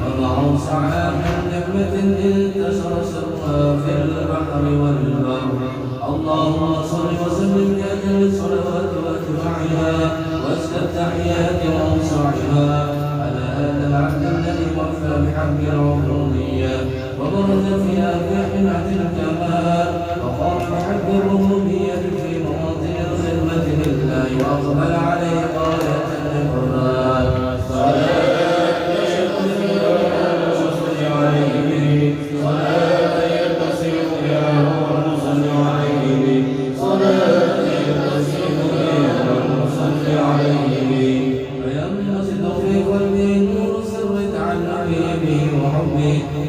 وضعوا صعاب النعمة انتشر سرها في البحر والبر. اللهم صل وسلم بأجل الصلوات وأتباعها وأزكى التحيات وأوسعها على هذا العبد الذي وفى بحق العبودية وبرز في آفاق بعد الكمال وقام بحق الربوبية في مواطن الخدمة لله وأقبل عليه غاية الإقبال.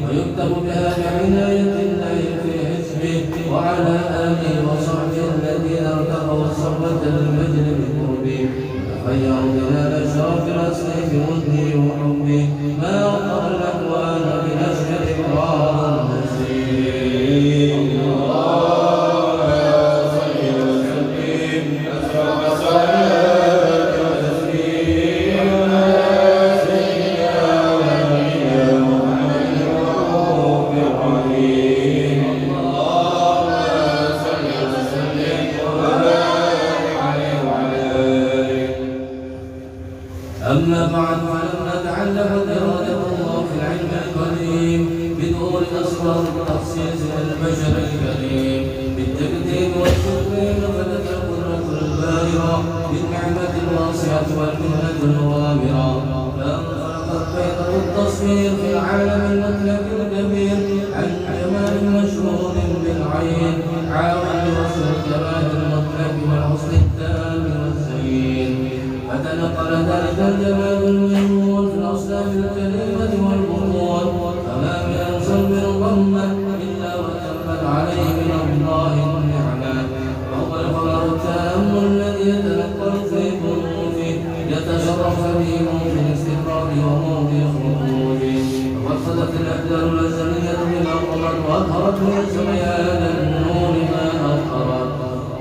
ويكتب بها بعناية الله في حزبه وعلى آله وصحبه الذين ارتقوا الصحبة المجد بقربه وتخيروا بلاد شرف الأسر في وجهه وحبه ما أقر الأكوان بنشر إكرام النسير. أما بعد فلما تعلقت إرادة الله في العلم القديم بدور أسرار التخصيص للبشر الكريم بالتقديم والتكريم فلت القدرة الباهرة بالنعمة الواسعة والمنة الغامرة فانفرقت بيضة التصوير في العالم المطلق الكبير عن جمال مشهور بالعين عاون وصف الجمال المطلق والحسن التام والزين فتنقل ذلك الجمال المنون في الأصناف الكريمة والبطون فما من صلب ضمة إلا وتمت عليه من الله النعمة وهو الخبر التام الذي يتنقل في ظروفه يتشرف به موطن استقراره وموطن خروجه ووصلت الأقدار الأزلية بما قضت وأظهرت من سريان النور ما أظهرت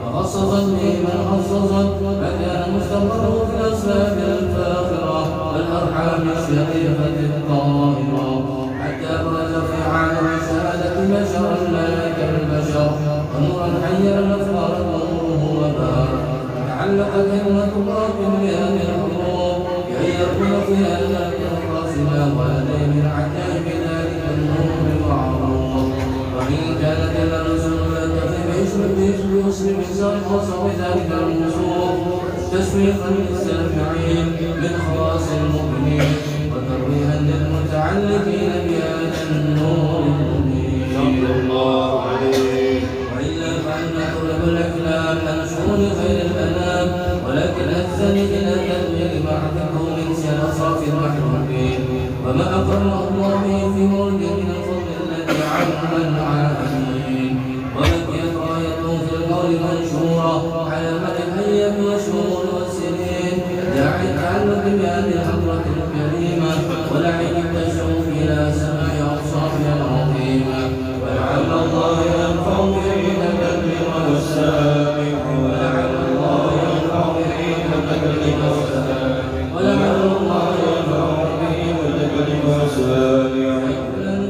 وخصصت به من خصصت فكان مستقره في الأسباب الفاخرة والأرحام الشريفة الطاهرة حتى برز في عالم الشهادة بشرا لا كالبشر ونورا حيا الأفكار ونوره وبار تعلق كلمة الله بمئات الحروب كي يكون فيها الراسمة ولدي من عجائب ذلك النور معروف وإن كانت الرسل باسم إنسان وصف ذلك الوصول تسويقا للسامعين من خواص المؤمنين وترويها للمتعلقين بهذا النور المبين. صلى الله عليه. وإلا فإن طلب الأكلام لنشر خير الأنام ولكن أحسن إلى تدوير مع تكون سيرصاف المحبوبين وما أقره الله به في ملك من الفضل الذي عم العالمين وبكيت رايته في القول منشورة على مدى الأيام والشهور والسنين داعي التعلق بهذه الحضرة الكريمة ولعين التشوف إلى سماع أوصافها العظيمة ولعل الله ينفع به المتكلم والسامع ولعل الله ينفع به المتكلم والسامع ولعل الله ينفع به المتكلم والسامع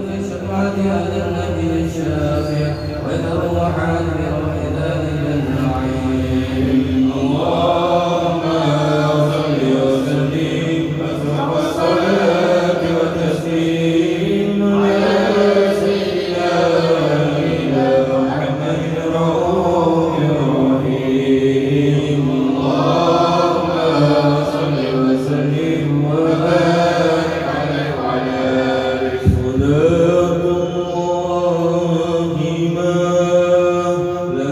في شفاعة هذا النبي الشافع ويتروح عن بروح ذلك النعيم. اللهم صل وسلم والصلاة والتسليم على سيدنا محمد الرؤوف الرحيم. اللهم صل وسلم وبارك عليه وعلى آله. صلاة الله ما لا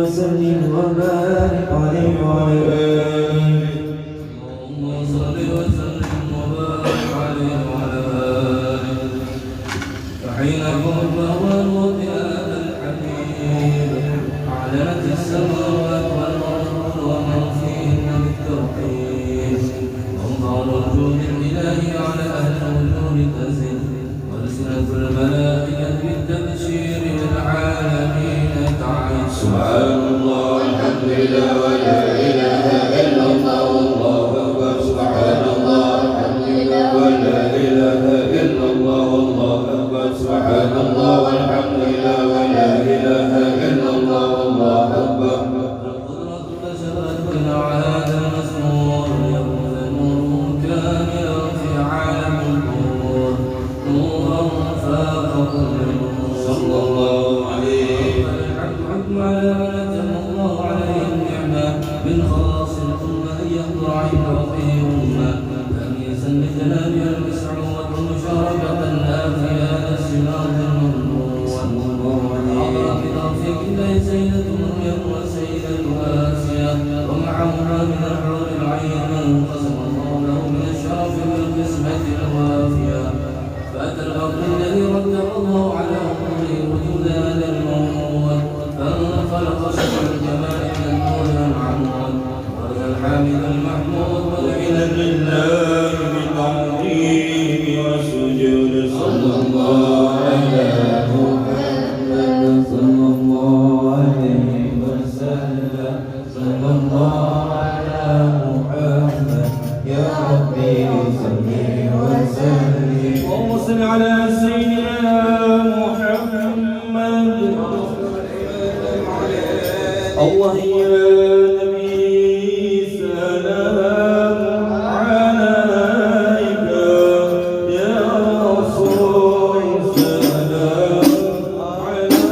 وسلم وبارك عليه وعلى آله. اللهم صل وسلم وبارك عليه وعلى آله. فحين قمت والموت هذا الحبيب أعلنت السماوات والأرض ومن فيهن بالتوحيد. أنظار الوجود الإلهي على أهل الوجود تزل، وألسنة الملائكة بالتبشير للعالمين تعيش. سبحان الله الحمد لله ولا إله إلا الله والله أكبر. سبحان الله الحمد لله ولا إله إلا الله والله أكبر. سبحان الله والحمد لله ولا إله إلا الله والله أكبر. القدرة كسبت بالعهد المسمور، يقول نور كاملا في عالم النور، نورا فاق كل نور. صلى الله عليه الحمد حكم على من أتم الله عليه النعمة من خلاص الأمة أن يحضر عند ربه أمة تأنيسا لجنابها المسعود ومشاركة في هذا الصراط الممنون. حضر بطرفك الله سيدة مريم وسيدة آسيا ومعهما من الحور العين من قسم الله له من الشرف بالقسمة الوافية. فأتى الأرض الذي رتب الله على أمره وجود هذا الموت، فانفلق شفع الجمال من النور والعمود، ورد الحامد المحمود وإلى لله بالتعظيم والسجود. صلى الله على محمد صلى الله عليه وسلم. صلى الله على محمد يا ربي صل وسلم. اللهم صل على سيدنا محمد. الله يا نبي سلام عليك، يا رسول سلام عليك.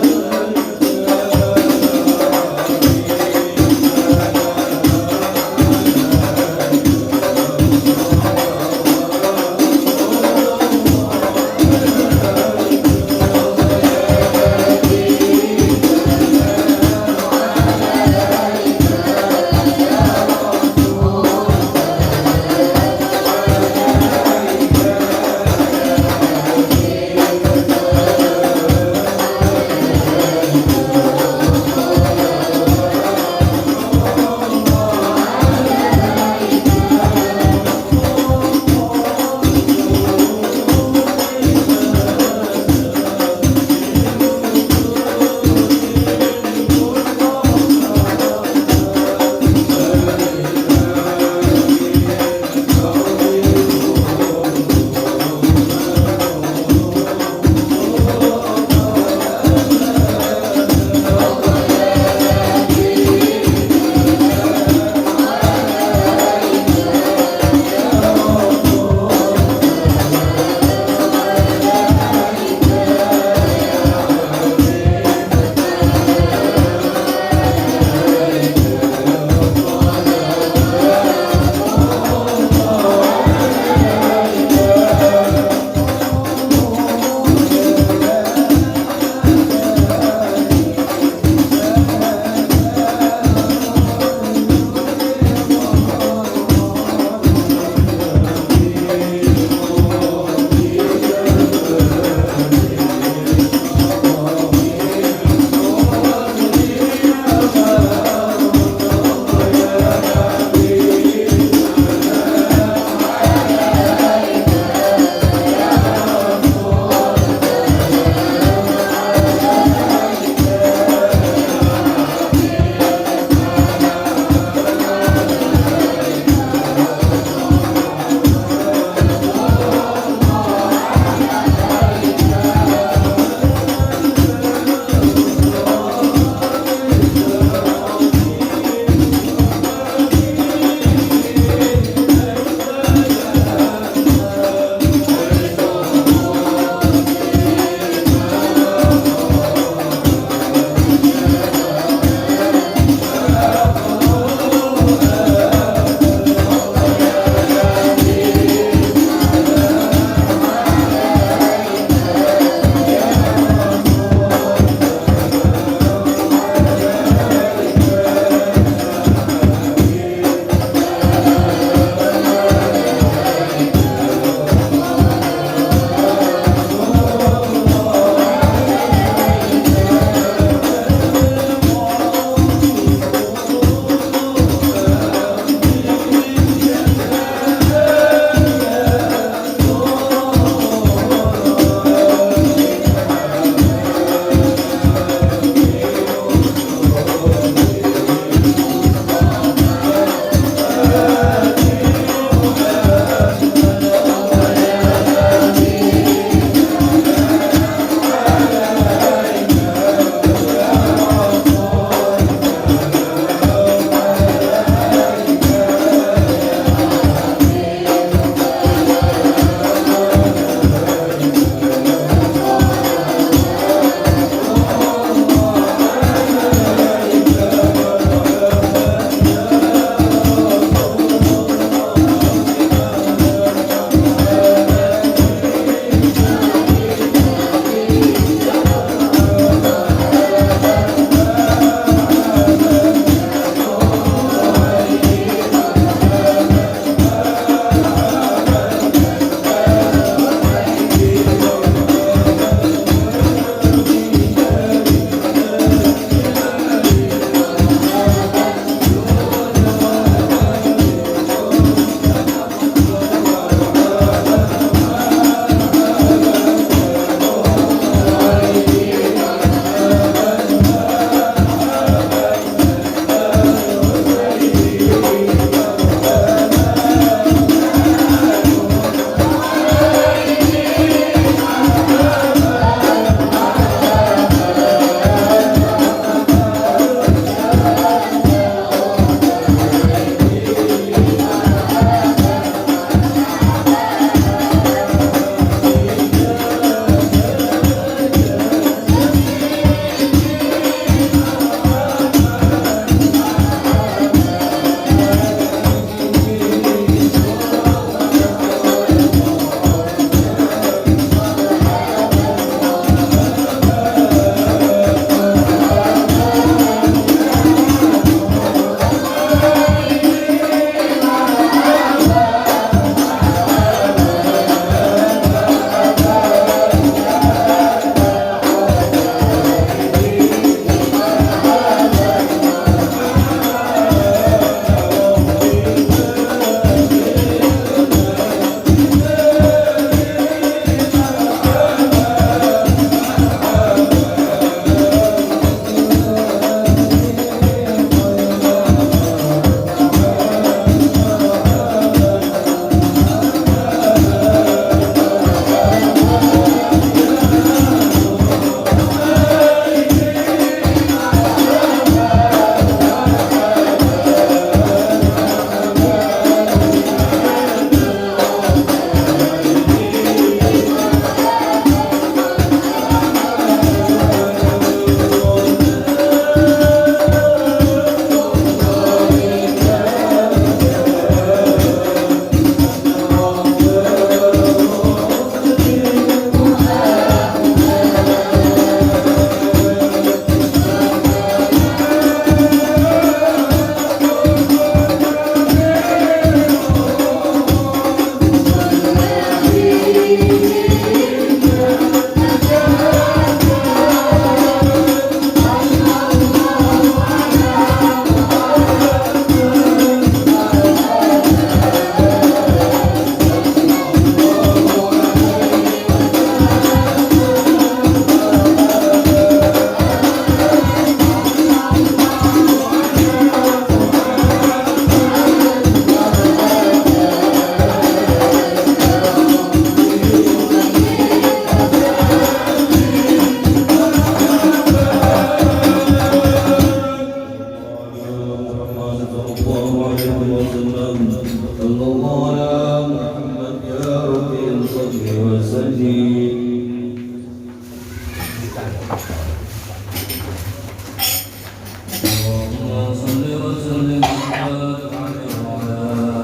وسلم وبارك عليه وعلى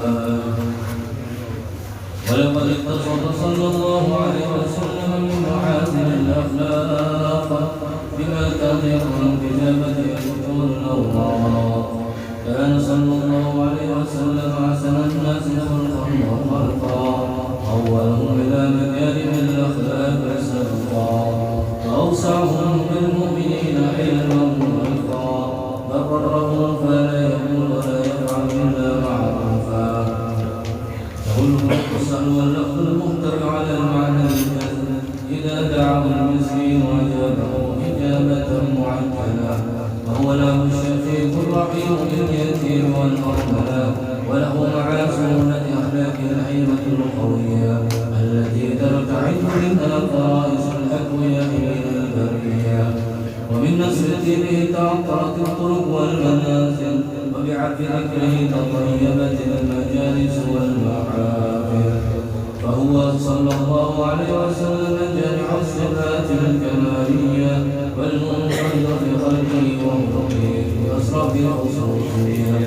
آله. ولقد اقتصد صلى الله عليه وسلم من محاسن الأخلاق بما تضيق من كتابته كتب الأوراق. كان صلى الله عليه وسلم أحسن الناس خلقا وخلقا، أولهم إلى مكارم الأخلاق سبقا، وأوسعهم بالمؤمنين حلما ورفقا، فقرهم فلا يقول ولا يفعل إلا معروفا. قوله القصر واللفظ المختلف على المعنى الجاز إذا دعاه المسكين وأجابه إجابة معجلة، وهو له الشفيق الرحيم باليتيم والأرملة، وله مع سنة أخلاق الحيرة القوية التي ترتعد منها فرائس الأكوياء من البرية. ومن نسل به تعطرت الطرق والمنازل، وبعرف ذكره تطيبت المجالس والمحافل. فهو صلى الله عليه وسلم جامع الصفات الكمالية والمنفرد في خلقه وخلقه بأسرف الخصوصية.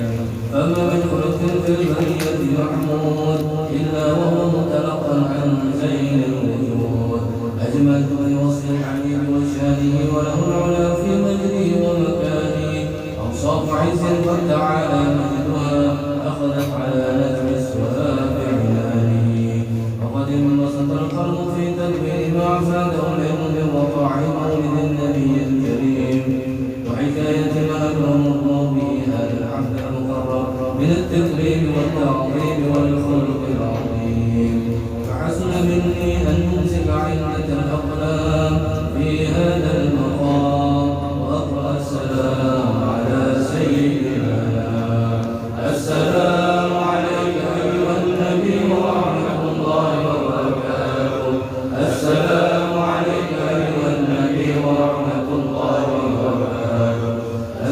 فما من خلق في البرية محمود إلا وهو متلقى عن زين الوجود، أجمل بوصف الحبيب وشانه، وله العلا في مجده ومكانه، أوصاف عز قد تعالى مجدها أخذت على نجم السواب عنانه. وقد انبسط القرن في تدبير ما أفاده العلم بوقع مولد النبي الكريم، وحكاية ما أكرم الله به هذا العبد المقرب من التكريم والتعظيم والخلق العظيم. فحسن مني أن يمسك عدة الأقلام في هذا المقام وأقرأ السلام على سيدنا. السلام عليك أيها النبي ورحمة الله وبركاته. السلام عليك أيها النبي ورحمة الله وبركاته.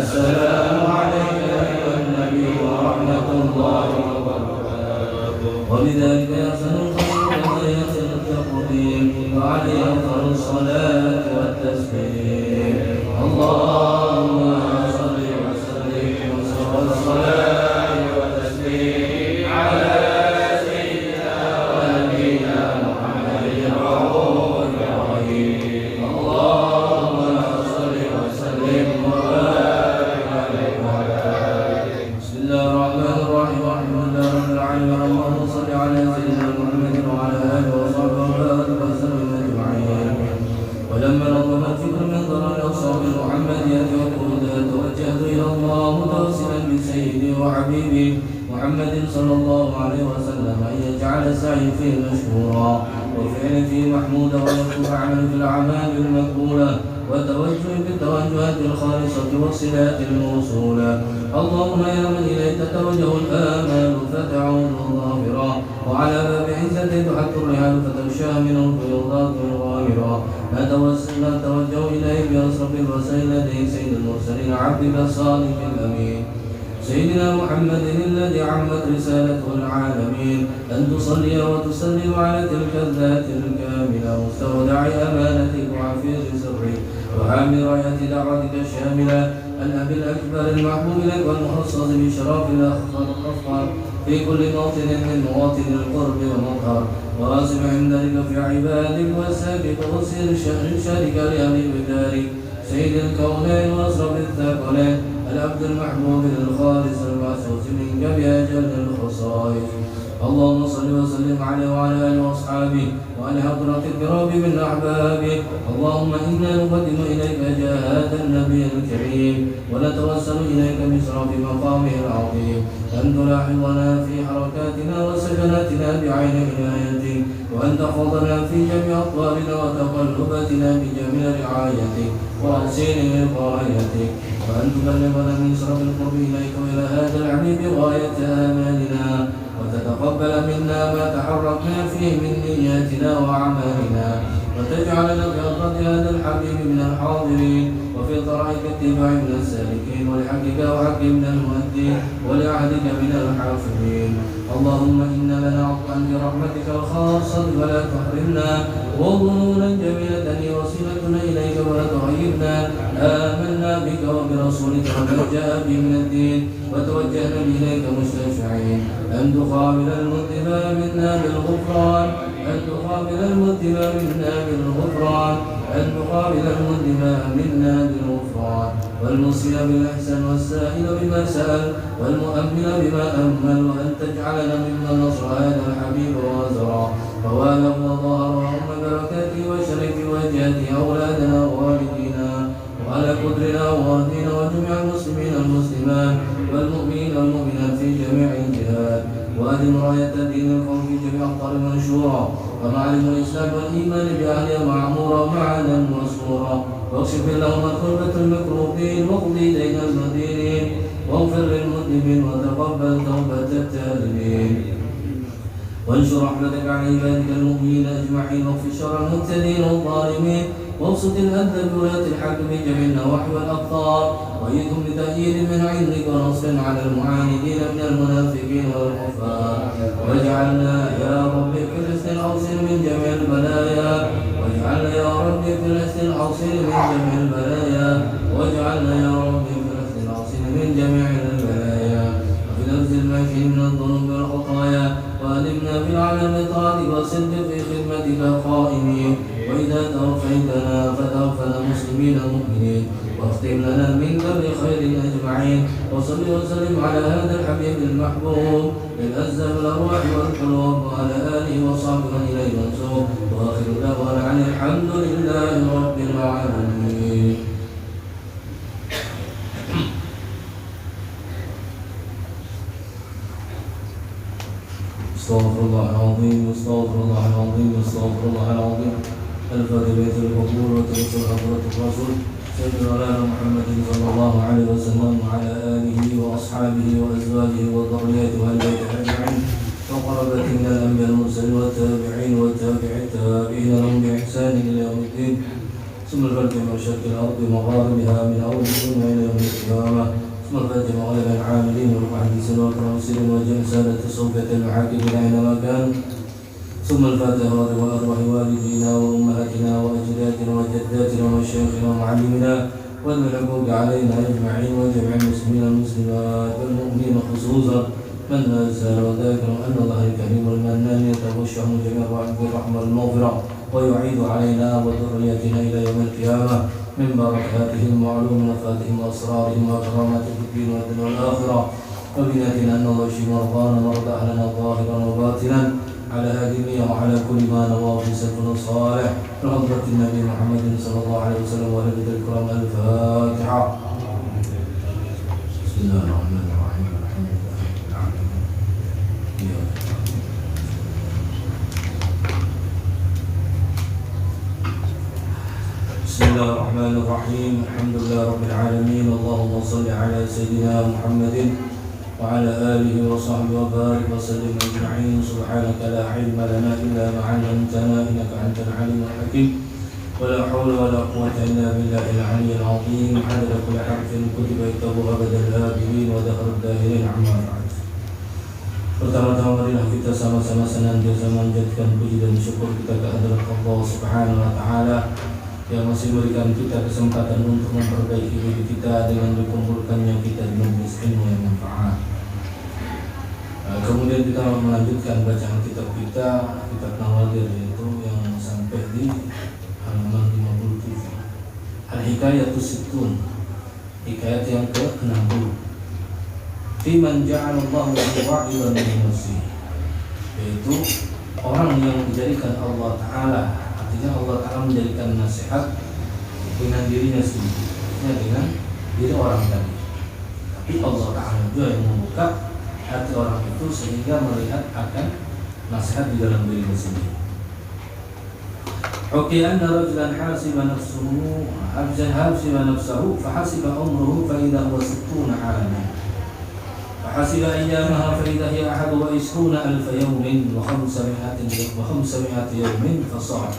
السلام عليك أيها النبي ورحمة الله وبركاته. وبذلك يحسن الخلق ولا يحسن التقديم، وعليه أفضل الصلاة والتسليم. اللهم صل وسلم والصلاة والتسليم على سيدنا ونبينا محمد الرؤوف الرحيم. اللهم صل وسلم وبارك عليه وعلى آله. بسم الله الرحمن الرحيم، الحمد لله رب العالمين، اللهم صل على سيدنا محمد وعلى آله وصحبه وبارك وسلم أجمعين. ولما نظم الفكر من ضرر أصحاب محمدية وقودها توجهت إلى الله متوسلا بسيدي وحبيبي محمد صلى الله عليه وسلم أن يجعل سعي فيه مشكورا وفعل فيه محمودا، ويكون عمل في الأعمال المقبولة، وتوجه بالتوجهات الخالصة والصلات الموصولة. اللهم يا من إليك تتوجه الآمال فتعود ظافرا، وعلى باب عزته تحط الرحال فتغشاها من الفيوضات الغامرة. نتوجه إليه بأصرف الرسائل لديه سيد المرسلين عبدك الصادق الأمين سيدنا محمد الذي عمت رسالته العالمين، أن تصلي وتسلم على تلك الذات الكاملة مستودع أمانتك وعفير سرك وحامل راية دعوتك الشاملة، الأب الأكبر المحبوب لك والمخصص بشرف الأخضر في كل موطن من مواطن القرب والمظهر، وراسم عندك في عبادك وسابق وسير الشهر شارك لأهل بدارك سيد الكونين وأصرف الثقلين، العبد المحبوب الخالص المعسوس منك بأجل الخصائص. اللهم صل وسلم عليه وعلى آله وأصحابه وعلى حضرة الكرام من أحبابه. اللهم إنا نقدم إليك جاه هذا النبي الكريم، ونتوسل إليك بشرف مقامه العظيم، أن تلاحظنا في حركاتنا وسكناتنا بعين عنايتك، وأن تحفظنا في جميع أطوارنا وتقلباتنا بجميع رعايتك وأحسين وقايتك، وأن تبلغنا من شرف القرب إليك وإلى هذا الحبيب غاية آمالنا، وتتقبل منا ما تحركنا فيه من نياتنا وأعمالنا، وتجعلنا بأرض هذا الحبيب من الحاضرين، وفي طرائق اتباع من السالكين، ولحقك وحق من المؤدين، ولعهدك من الحافظين. اللهم إن لنا عطا برحمتك الخاصة، ولا تحرمنا وظنونا جميلة هي وسيلتنا إليك ولا تغيبنا. آمنا بك وبرسولك وما جاء به من الدين وتوجهنا إليك مستشفعين أن تقابل المذنب منا بالغفران أن تقابل المذنب منا بالغفران أن تقابل المذنب منا بالغفران والمسيء بالإحسان والسائل بما سأل والمؤمن بما أمل وأن تجعلنا ممن نصر هذا الحبيب وأزرع ووالاه وظهر وأم بركاته وشرف وجهته أولادنا ووالدينا وعلى قدرنا ووالدينا وجميع المسلمين والمسلمات والمؤمنين والمؤمنات في جميع الجهات وأدم راية دين القوم في جميع أقطار منشورا ومعلم الإسلام والإيمان بأهلها معمورا ومعانا مسرورا واكشف اللهم كربة المكروبين واقضي دين المدينين واغفر للمذنبين وتقبل توبة التائبين وانشر رحمتك على عبادك المؤمنين اجمعين واغفر شر المبتدئين والظالمين وابسط الأذى بولاة الحق في جميع النواحي والأقطار وأيدهم بتأييد من عندك ونصر على المعاندين من المنافقين والكفار واجعلنا يا رب في حسن الأوصر من جميع البلايا واجعلنا يا رب في حسن الأوصر من جميع البلايا واجعلنا يا رب في حسن الأوصر من جميع البلايا وفي نفس المكين من الذنوب والخطايا وأدمنا في العالم طاعتك وصدق في خدمتك قائمين وإذا توفيتنا فتوفنا مسلمين مؤمنين واختم لنا منك بخير أجمعين وصل وسلم على هذا الحبيب المحبوب للأزة الأرواح والقلوب وعلى آله وصحبه من إليه منسوب وآخر دعوانا عن الحمد لله رب العالمين. استغفر الله العظيم استغفر الله العظيم استغفر الله العظيم. الفاتحة بيت القبور وتوسل حضرة الرسول سيدنا محمد صلى الله عليه وسلم وعلى آله وأصحابه وأزواجه وذريته والبيت أجمعين وقربة من الأنبياء المرسلين والتابعين والتابعين التابعين لهم بإحسان إلى يوم الدين ثم الفاتحة مشارق الأرض ومغاربها من أول الدنيا إلى يوم القيامة ثم الفاتحة مغارب العاملين والمحدثين والمرسلين وجميع سادة الصوفية المحاكمين أينما كانوا ثم الفاتحة وأرواح والدينا وأمهاتنا وأجدادنا وجداتنا ومشايخنا ومعلمنا والملكوت علينا أجمعين وجميع المسلمين والمسلمات والمؤمنين خصوصا من لا زال وذاكر أن الله الكريم المنان يتغشهم جميع بالرحمة والمغفرة ويعيد علينا وذريتنا إلى يوم القيامة من بركاته المعلوم ونفاتهم وأسرارهم وكراماته في الدين والدنيا والآخرة وبناتنا أن الله يشفي مرضانا ويرضى أهلنا ظاهرا وباطنا على هذه النية وعلى كل ما نواه في سلفنا الصالح بحضرة النبي محمد صلى الله عليه وسلم وآله الكرام. الفاتحة. بسم الله الرحمن الرحيم الحمد لله رب العالمين. بسم الله الرحمن الرحيم الحمد لله رب العالمين. اللهم صل على سيدنا محمد وعلى آله وصحبه وبارك وسلم أجمعين. سبحانك لا علم لنا إلا ما علمتنا إنك أنت العليم الحكيم ولا حول ولا قوة إلا بالله العلي العظيم. عدد كل حرف كتب يكتب أبد الآبدين ودهر الداهرين. عما بعد. Pertama-tama marilah kita sama-sama senantiasa memanjatkan puji dan syukur kita kehadirat Allah Subhanahu wa taala yang masih memberikan kita kesempatan untuk memperbaiki diri kita dengan dikumpulkannya kita di majelis ilmu yang manfaat. Kemudian kita melanjutkan bacaan kitab kita, kitab Nawadir, yaitu yang sampai di halaman 57. Al-Hikayatus Sittun, hikayat yang ke-60. Fiman ja'alallahu wa'ilan min nafsihi, yaitu orang yang dijadikan Allah Ta'ala, artinya Allah Ta'ala menjadikan nasihat dengan dirinya sendiri, dengan diri orang tadi. Tapi Allah Ta'ala juga yang membuka hati orang itu sehingga melihat akan nasihat di dalam dirinya sendiri. Oke, anna rajulan hasiba nafsuhu fahasiba umruhu fa idza huwa 60 'aman. فحسب أيامها فإذا هي 21,000 يوم و500 يوم فصار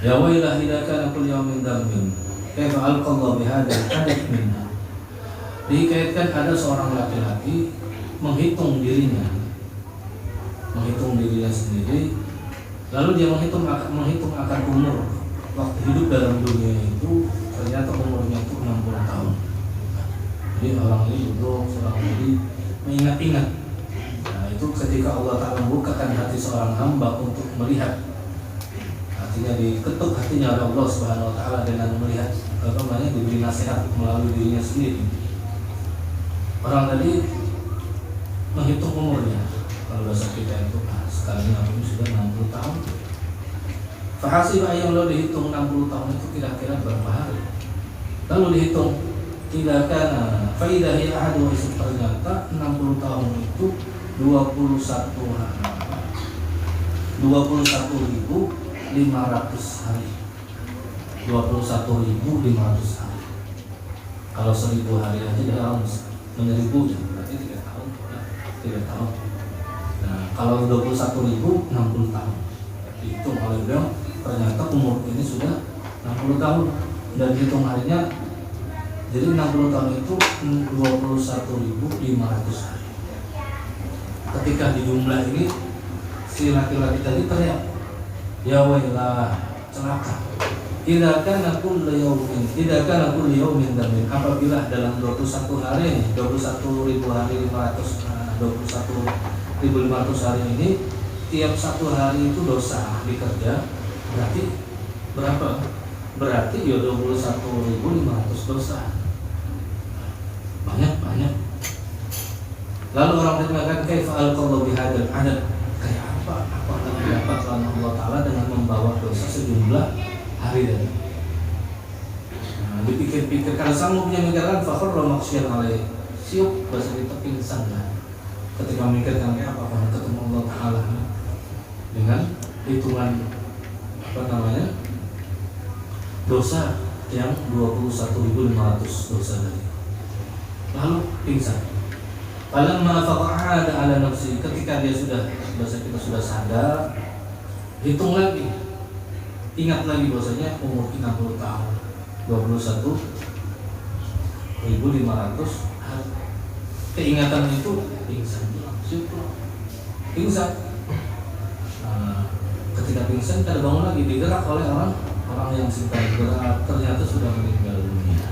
يا ويله إذا كان كل يوم ذنب كيف ألقى الله بهذا الحدث منا. Dikaitkan ada seorang laki-laki menghitung dirinya sendiri Lalu dia menghitung akan umur waktu hidup dalam dunia itu, ternyata umurnya itu 60 tahun. Jadi orang ini duduk, seorang ini mengingat-ingat. Nah itu ketika Allah Ta'ala membukakan hati seorang hamba untuk melihat, artinya diketuk hatinya oleh Allah Subhanahu Wa Ta'ala dengan melihat diberi nasihat melalui dirinya sendiri. Orang tadi menghitung umurnya, kalau dosa kita itu sekali ngapain sudah 60 tahun. Fahasibah yang lo dihitung 60 tahun itu kira-kira berapa hari. Lalu dihitung tidak karena faidah ya ahadu isu, ternyata 60 tahun itu 21.500 hari. 21.500 hari. Kalau 1000 hari aja dia harus menyeribu, berarti 3 tahun. 3 tahun. Nah, kalau 21.000 60 tahun. Dihitung oleh beliau, ternyata umur ini sudah 60 tahun dan hitung harinya. Jadi 60 tahun itu 21.500 hari. Ketika dijumlah ini, si laki-laki tadi teriak, ya wailah, celaka. Tidak akan aku liyaumin damin. Apabila dalam 21 hari, 21.000 hari 21.500 hari ini, tiap satu hari itu dosa dikerja, berarti berapa? Berarti ya 21.500 dosa. Banyak. Lalu orang bertanya, kaifa alqallahu bihadzal adad? Kayak apa? Apakah dapat Allah Ta'ala dengan membawa dosa sejumlah hari tadi? Nah, dipikir-pikir, kalau sanggupnya mikirkan fakhrra maghsyian alaih, siup bahasa kita pingsan lah. Ketika memikirkan apakah ketemu Allah Ta'ala dengan hitungan dosa yang 21.500 dosa tadi. Lalu pingsan. Falamma faqa'ada ala nafsi, ketika dia sudah, bahasa kita sudah sadar, hitung lagi, ingat lagi bahwasanya umur 60 tahun, 21.500 hari. Keingatan itu pingsan, pingsan. Nah, ketika pingsan terbangun lagi, digerak oleh orang yang sedang bergerak, ternyata sudah meninggal dunia.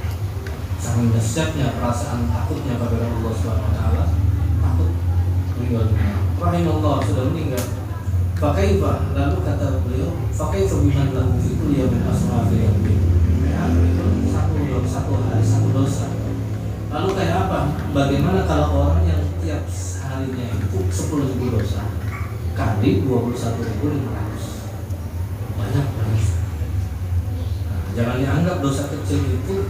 Saking dahsyatnya perasaan takutnya kepada Allah Subhanahu Wa Taala, takut meninggal dunia. Rahimahullah, sudah meninggal. Fakaifa, lalu kata beliau, fakaifa biman lahu fi kulli yawmin asrafil yamin. Satu hari satu dosa. Lalu kayak apa? Bagaimana kalau orang yang tiap harinya itu 10.000 dosa kali 21.500? Banyak. Nah, jangan dianggap dosa kecil itu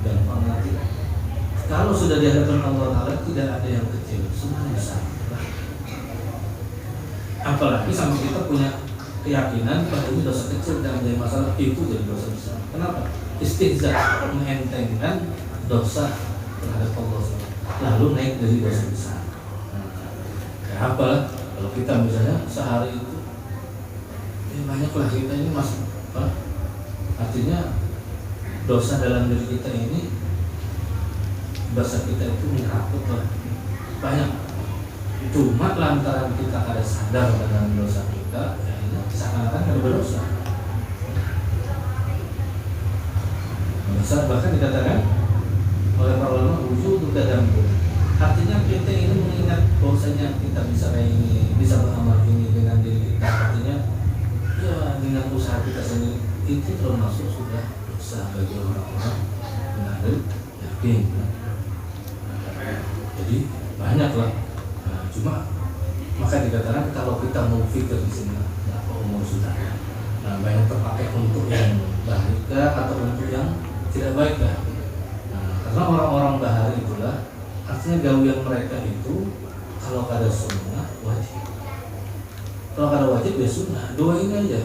gampang nanti. Kalau sudah dihadapkan Allah Ta'ala, tidak ada yang kecil, semuanya besar. Apalagi sampai kita punya keyakinan bahwa ini dosa kecil dan jadi masalah, itu jadi dosa besar. Kenapa? Istihza, mengentengkan dosa terhadap Allah, lalu naik dari dosa besar. Kayak apa? Kalau kita misalnya sehari itu banyaklah kita ini masuk, artinya dosa dalam diri kita ini, dosa kita itu menyangkut banyak. Cuma lantaran kita ada sadar dengan dosa kita, ya seakan-akan ada berdosa. Dosa bahkan dikatakan oleh para ulama wujud dan artinya kita ini mengingat bahwasanya kita bisa ini, bisa beramal ini dengan diri kita, artinya ya dengan usaha kita sendiri itu termasuk sudah dosa bagi orang-orang benar yakin. Jadi banyaklah. Nah, cuma maka dikatakan kalau kita mau pikir di sini berapa umur sudah, nah banyak terpakai untuk yang baik atau untuk yang tidak baik lah. Nah, karena orang-orang bahari itulah artinya gawian mereka itu kalau ada sunnah wajib, kalau ada wajib ya sunnah, dua ini aja.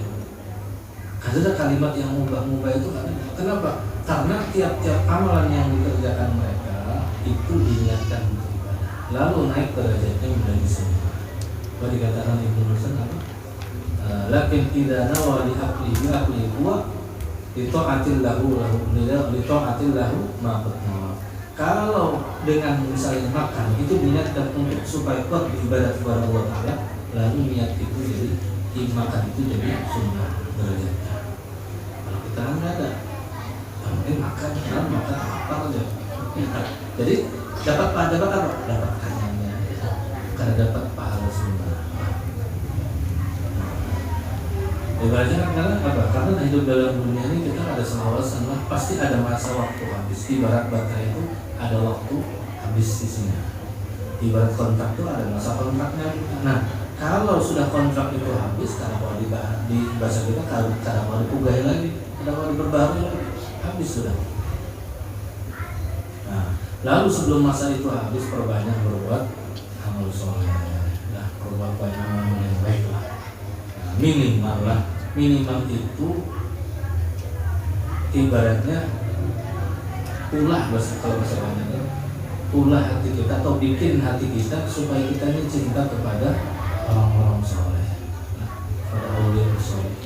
Ada kalimat yang mubah-mubah itu kan? Kenapa? Karena tiap-tiap amalan yang dikerjakan mereka itu diniatkan untuk ibadah, lalu naik derajatnya menjadi sunnah. Apa dikatakan Ibnu Rushd apa? Lakin idza nawa li aqli huwa li ta'atil lahu ma qadama. Kalau dengan misalnya makan itu diniatkan untuk supaya kuat beribadah kepada Allah Ta'ala, lalu niat itu jadi makan itu jadi sunnah derajatnya. Kalau kita nggak ada, yang penting makan apa aja. Jadi dapat apa? Dapat kanannya, karena dapat pahala sunnah. Ibaratnya karena apa? Karena hidup dalam dunia ini kita ada selawatan, pasti ada masa waktu habis. Ibarat baterai itu ada waktu habis di sini. Ibarat kontrak itu ada masa kontraknya. Nah, kalau sudah kontrak itu habis, karena mau di bahasa kita karena mau dipugai lagi, karena mau diperbarui lagi, habis sudah. Nah, lalu sebelum masa itu habis, perbanyak berbuat amal soleh. Nah, berbuat banyak amal yang baik lah. Nah, minimal itu ibaratnya ulah kalau bahasa banyak, ulah hati kita atau bikin hati kita supaya kita ini cinta kepada orang-orang soleh, pada aulia soleh.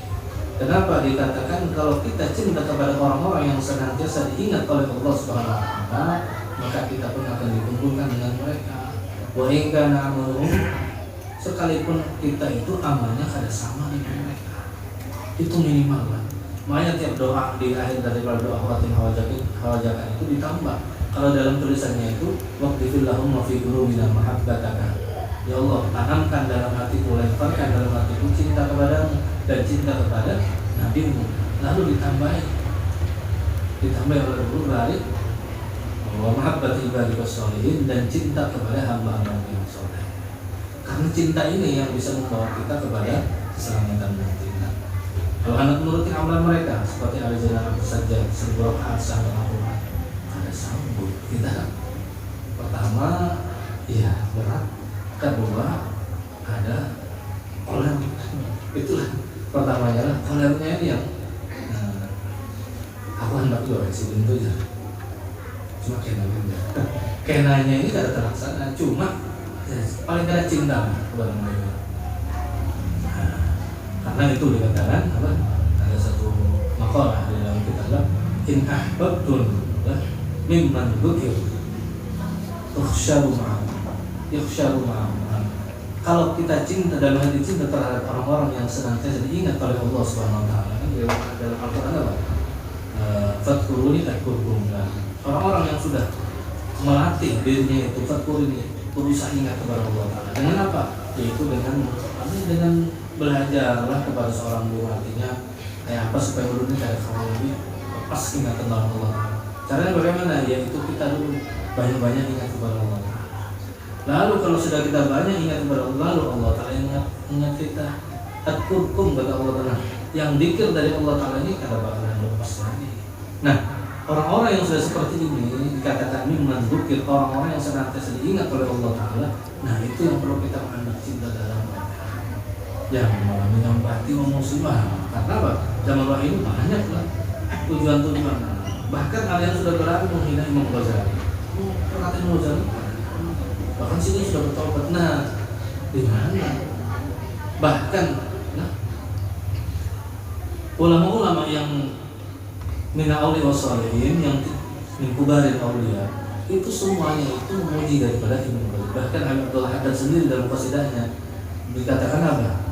Kenapa dikatakan kalau kita cinta kepada orang-orang yang senantiasa diingat oleh Allah Subhanahu Wa Taala, maka kita pun akan dikumpulkan dengan mereka. Wa in kana amaluhum, sekalipun kita itu amalnya kada sama dengan mereka, itu minimal lah. Makanya tiap doa di akhir daripada doa khawatim hawajakan itu ditambah. Kalau dalam tulisannya itu waqtifil lahum wa fi qulubina mahabbataka. Ya Allah, tanamkan dalam hatiku, lemparkan dalam hatiku cinta kepadamu dan cinta kepada nabimu. Lalu ditambah oleh guru balik wa mahabbati ibadikas sholihin, dan cinta kepada hamba-hamba yang soleh. Karena cinta ini yang bisa membawa kita kepada keselamatan nanti. Kalau anak menuruti amalan mereka seperti Al-Zainal Sajjad, Serburuk Hasan dan Al-Quran, ada sambut kita. Pertama, ya berat. Kedua, ada koler. Itulah pertamanya lah, kolernya ini yang aku hendak juga eksiden itu aja. Cuma kenanya ini tidak terlaksana. Cuma paling tidak cinta kepada mereka. Karena itu dikatakan apa? Ada satu makalah di dalam kitab in ahbabtun mimman dzukir tukhsharu ma'ahum. Kalau kita cinta dalam hati cinta terhadap orang-orang yang senantiasa diingat oleh Allah Subhanahu Wa Taala, dalam Al-Quran apa? Fadkuruni adkurkum. Orang-orang yang sudah melatih dirinya itu fadkuruni, berusaha ingat kepada Allah Taala. Dengan apa? Yaitu dengan belajarlah kepada seorang guru, artinya kayak apa supaya guru ini kayak kamu lebih lepas ingat tentang Allah. Caranya bagaimana? Yaitu kita dulu banyak-banyak ingat kepada Allah. Lalu kalau sudah kita banyak ingat kepada Allah, lalu Allah Ta'ala ingat kita. Adkurkum kata Allah Ta'ala. Yang dikir dari Allah Ta'ala ini kada bakalan lepas lagi. Nah, orang-orang yang sudah seperti ini dikatakan mimman dzukir, orang-orang yang senantiasa diingat oleh Allah Ta'ala. Nah, itu yang perlu kita pandang cinta dalam yang malam yang berarti muslimah. Karena apa? Zaman wahyu ini banyak lah tujuan-tujuan. Bahkan kalian sudah berani menghina Imam Ghazali. Perkataan Imam Ghazali. Bahkan sini sudah bertobat. Nah, di mana? Bahkan ulama-ulama yang mina aulia wassalihin, yang min kubarin aulia, itu semuanya itu memuji daripada Imam Ghazali. Bahkan Abdullah Haddad sendiri dalam qasidahnya dikatakan apa?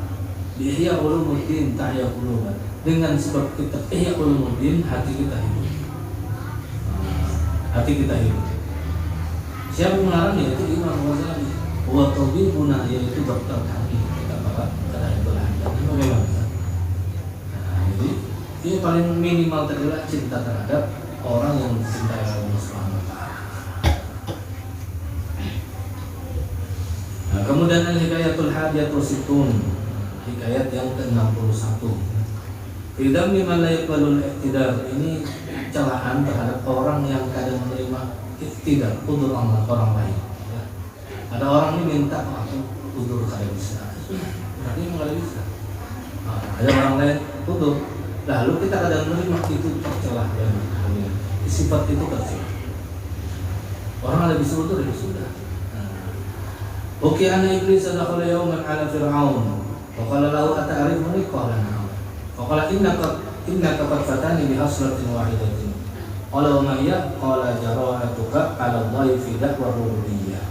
Ihya ulumuddin tahya quluban. Dengan sebab kita ihya ulumuddin, hati kita hidup. Hati kita hidup. Siapa mengarang? Yaitu Imam Ghazali. Wa tabibuna, yaitu dokter kami. Kita kata itu lah. Bagaimana? Jadi ini paling minimal adalah cinta terhadap orang yang dicintai oleh Allah Subhanahu Wa Taala. Nah, kemudian al-hikayatul hadiyatul situn, hikayat yang ke-61. Idam liman la yaqbalul iktidar, ini celaan terhadap orang yang kadang menerima iktidar, udzur orang lain. Ya. Ada orang ini minta aku udzur kada bisa. Berarti memang kada bisa. Nah, ada orang lain udzur, lalu kita kadang menerima, itu tercelah dan sifat itu tercelah. Orang ada bisa udzur ya sudah. Oke, anak iblis adakhala yawman ala fir'aun. Faqala lahu ata'rifuni qala na'am. Faqala innaka qad fatani bi haslatin wahidatin. Qala wa ma hiya? Qala jara'atuka 'ala Allahi fi da'war rububiyyah.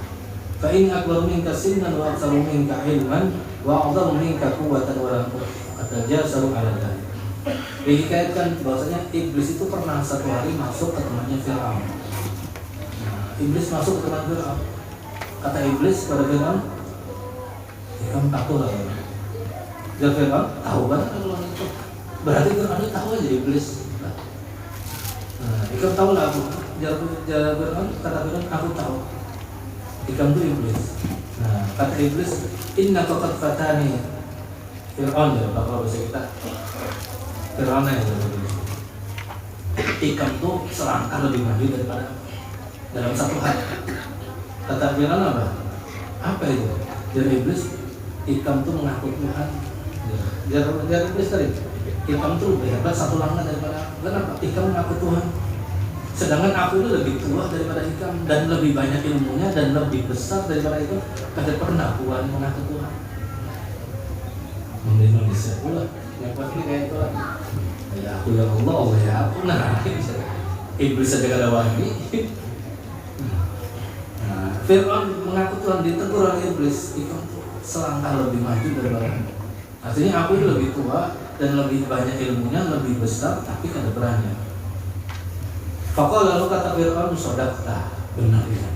Fa in akbaru minka sinnan wa aktsaru minka ilman wa a'dhamu minka quwwatan wa lam atajasaru 'ala dzalik. Dihikayatkan bahwasanya iblis itu pernah satu hari masuk ke temannya Fir'aun. Iblis masuk ke teman Fir'aun. Kata iblis kepada Fir'aun, ya, kamu takut lah. Jadi Fir'aun tahu kan kalau itu. Berarti Fir'aun itu tahu aja iblis. Nah, ikam tahu lah aku. Jadi Fir'aun kata Fir'aun, aku tahu. Ikam itu iblis. Nah, kata iblis, inna qad fatani Fir'aun ya, kalau bahasa kita. Fir'aun ya. Ikam itu selangkah lebih maju daripada dalam satu hari. Kata Fir'aun apa? Apa itu? Jadi iblis, ikam itu mengaku Tuhan. Jadi iblis tadi, ikam itu lebih hebat satu langkah daripada. Kenapa? Ikam mengaku Tuhan. Sedangkan aku itu lebih tua daripada ikam dan lebih banyak ilmunya dan lebih besar daripada itu. Kada pernah Tuhan mengaku Tuhan. Indonesia pula, yang pasti kayak itu lah. Ya aku ya Allah ya aku. Nah, iblis saja kada wani. Nah, Fir'aun mengaku Tuhan ditegur oleh iblis. Ikam selangkah lebih maju daripada. Artinya aku itu lebih tua dan lebih banyak ilmunya, lebih besar, tapi kada berani. Faqala lalu kata Fir'aun, shadaqta, benar ya.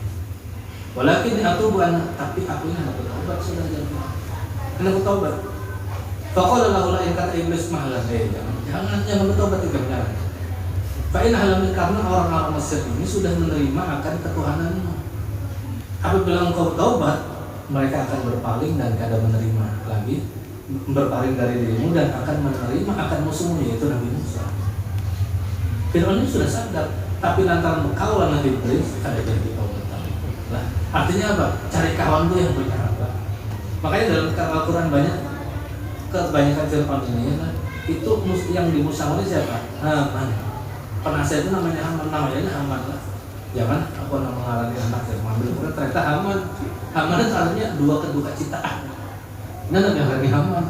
Walakin atubu an, tapi aku ini hendak bertobat sudah jadi. Hendak bertobat. Faqala lahu la in kata iblis mahalan jangan bertobat juga jangan. Fa in halam karena orang-orang Mesir ini sudah menerima akan ketuhananmu. Apabila engkau bertobat, mereka akan berpaling dan kada menerima lagi, berpaling dari dirimu dan akan menerima akan musuhmu yaitu Nabi Musa. Fir'aun ini sudah sadar, tapi lantaran berkawan dengan iblis, ada jadi taubat. Lah, artinya apa? Cari kawan tuh yang berkawan. Makanya dalam Al-Quran banyak kebanyakan Fir'aun ini kan, itu yang dimusyawarati siapa? Haman. Penasihat itu namanya Haman, namanya Haman lah. Jangan aku nama mengalami anak Fir'aun belum ternyata Haman. Haman itu artinya dua keduka citaan. Ini namanya Haman.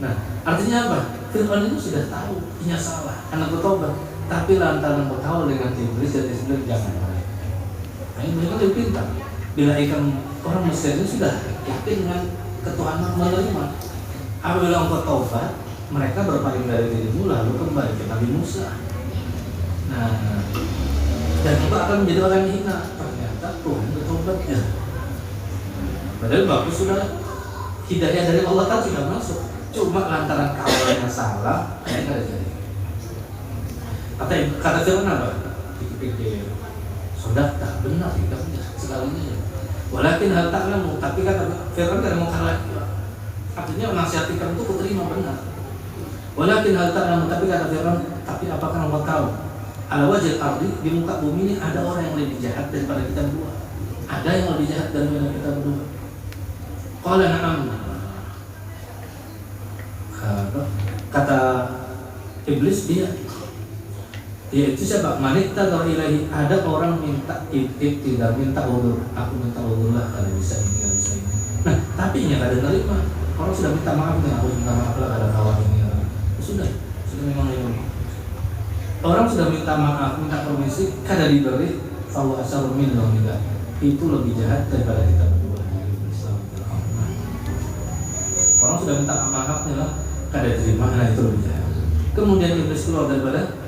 Nah, artinya apa? Fir'aun itu sudah tahu, punya salah, anak bertobat. Tapi lantaran berkawan dengan iblis dan iblis jangan. Nah, mereka lebih pintar. Bila ikan orang Mesir itu sudah yakin dengan ketuhanan menerima. Apabila engkau taubat, mereka berpaling dari dirimu lalu kembali ke Nabi Musa. Nah, dan engkau akan menjadi orang yang hina. Ternyata Tuhan bertobat ya. Padahal bagus sudah hidayah dari Allah kan sudah masuk. Cuma lantaran kawannya salah, mereka ada jadi. Kata Fir'aun apa? Pikir-pikir, sudah tak benar kita punya segalanya. Walakin hal ta'lamu, tapi kata Fir'aun tidak mau kalah. Artinya nasihat ikan itu kuterima benar. Walakin hal ta'lamu, tapi kata Fir'aun, tapi apakah engkau tahu? Ala wajhil ardi, di muka bumi ini ada orang yang lebih jahat daripada kita berdua. Ada yang lebih jahat daripada kita berdua. Qala na'am. Kata iblis dia itu siapa? Manikta atau ilahi, ada orang minta tidak minta udur, aku minta udur lah kalau bisa ini kalau bisa ini. Nah tapi ini ada terima, orang sudah minta maaf nih, aku minta maaf lah ada kawan ini sudah memang ini. Orang sudah minta maaf, minta permisi, kada diberi, fahu asal minum tidak, itu lebih jahat daripada kita berdua. Orang sudah minta maafnya lah, kada terima, nah itu lebih jahat. Kemudian iblis keluar daripada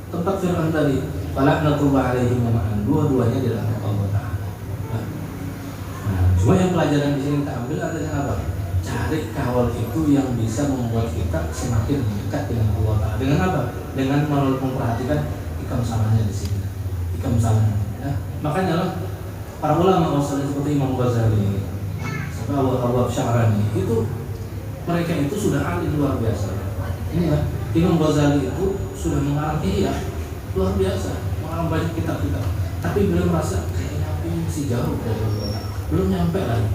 tempat Fir'aun tadi, fala'natullah alaihim ma'an, dua-duanya dilaknat Allah Ta'ala. Nah, cuma yang pelajaran di sini kita ambil adalah apa? Cari kawan itu yang bisa membuat kita semakin dekat dengan Allah Ta'ala. Dengan apa? Dengan memperhatikan ikam salahnya di sini. Ikam salahnya. Ya. Makanya lah para ulama seperti Imam Ghazali, seperti Abu Sya'rani itu mereka itu sudah ahli luar biasa. Ini lah. Imam Ghazali itu sudah mengarang ihya luar biasa, mengarang banyak kitab-kitab. Tapi beliau merasa kayaknya aku masih jauh dari Allah, belum nyampe lagi.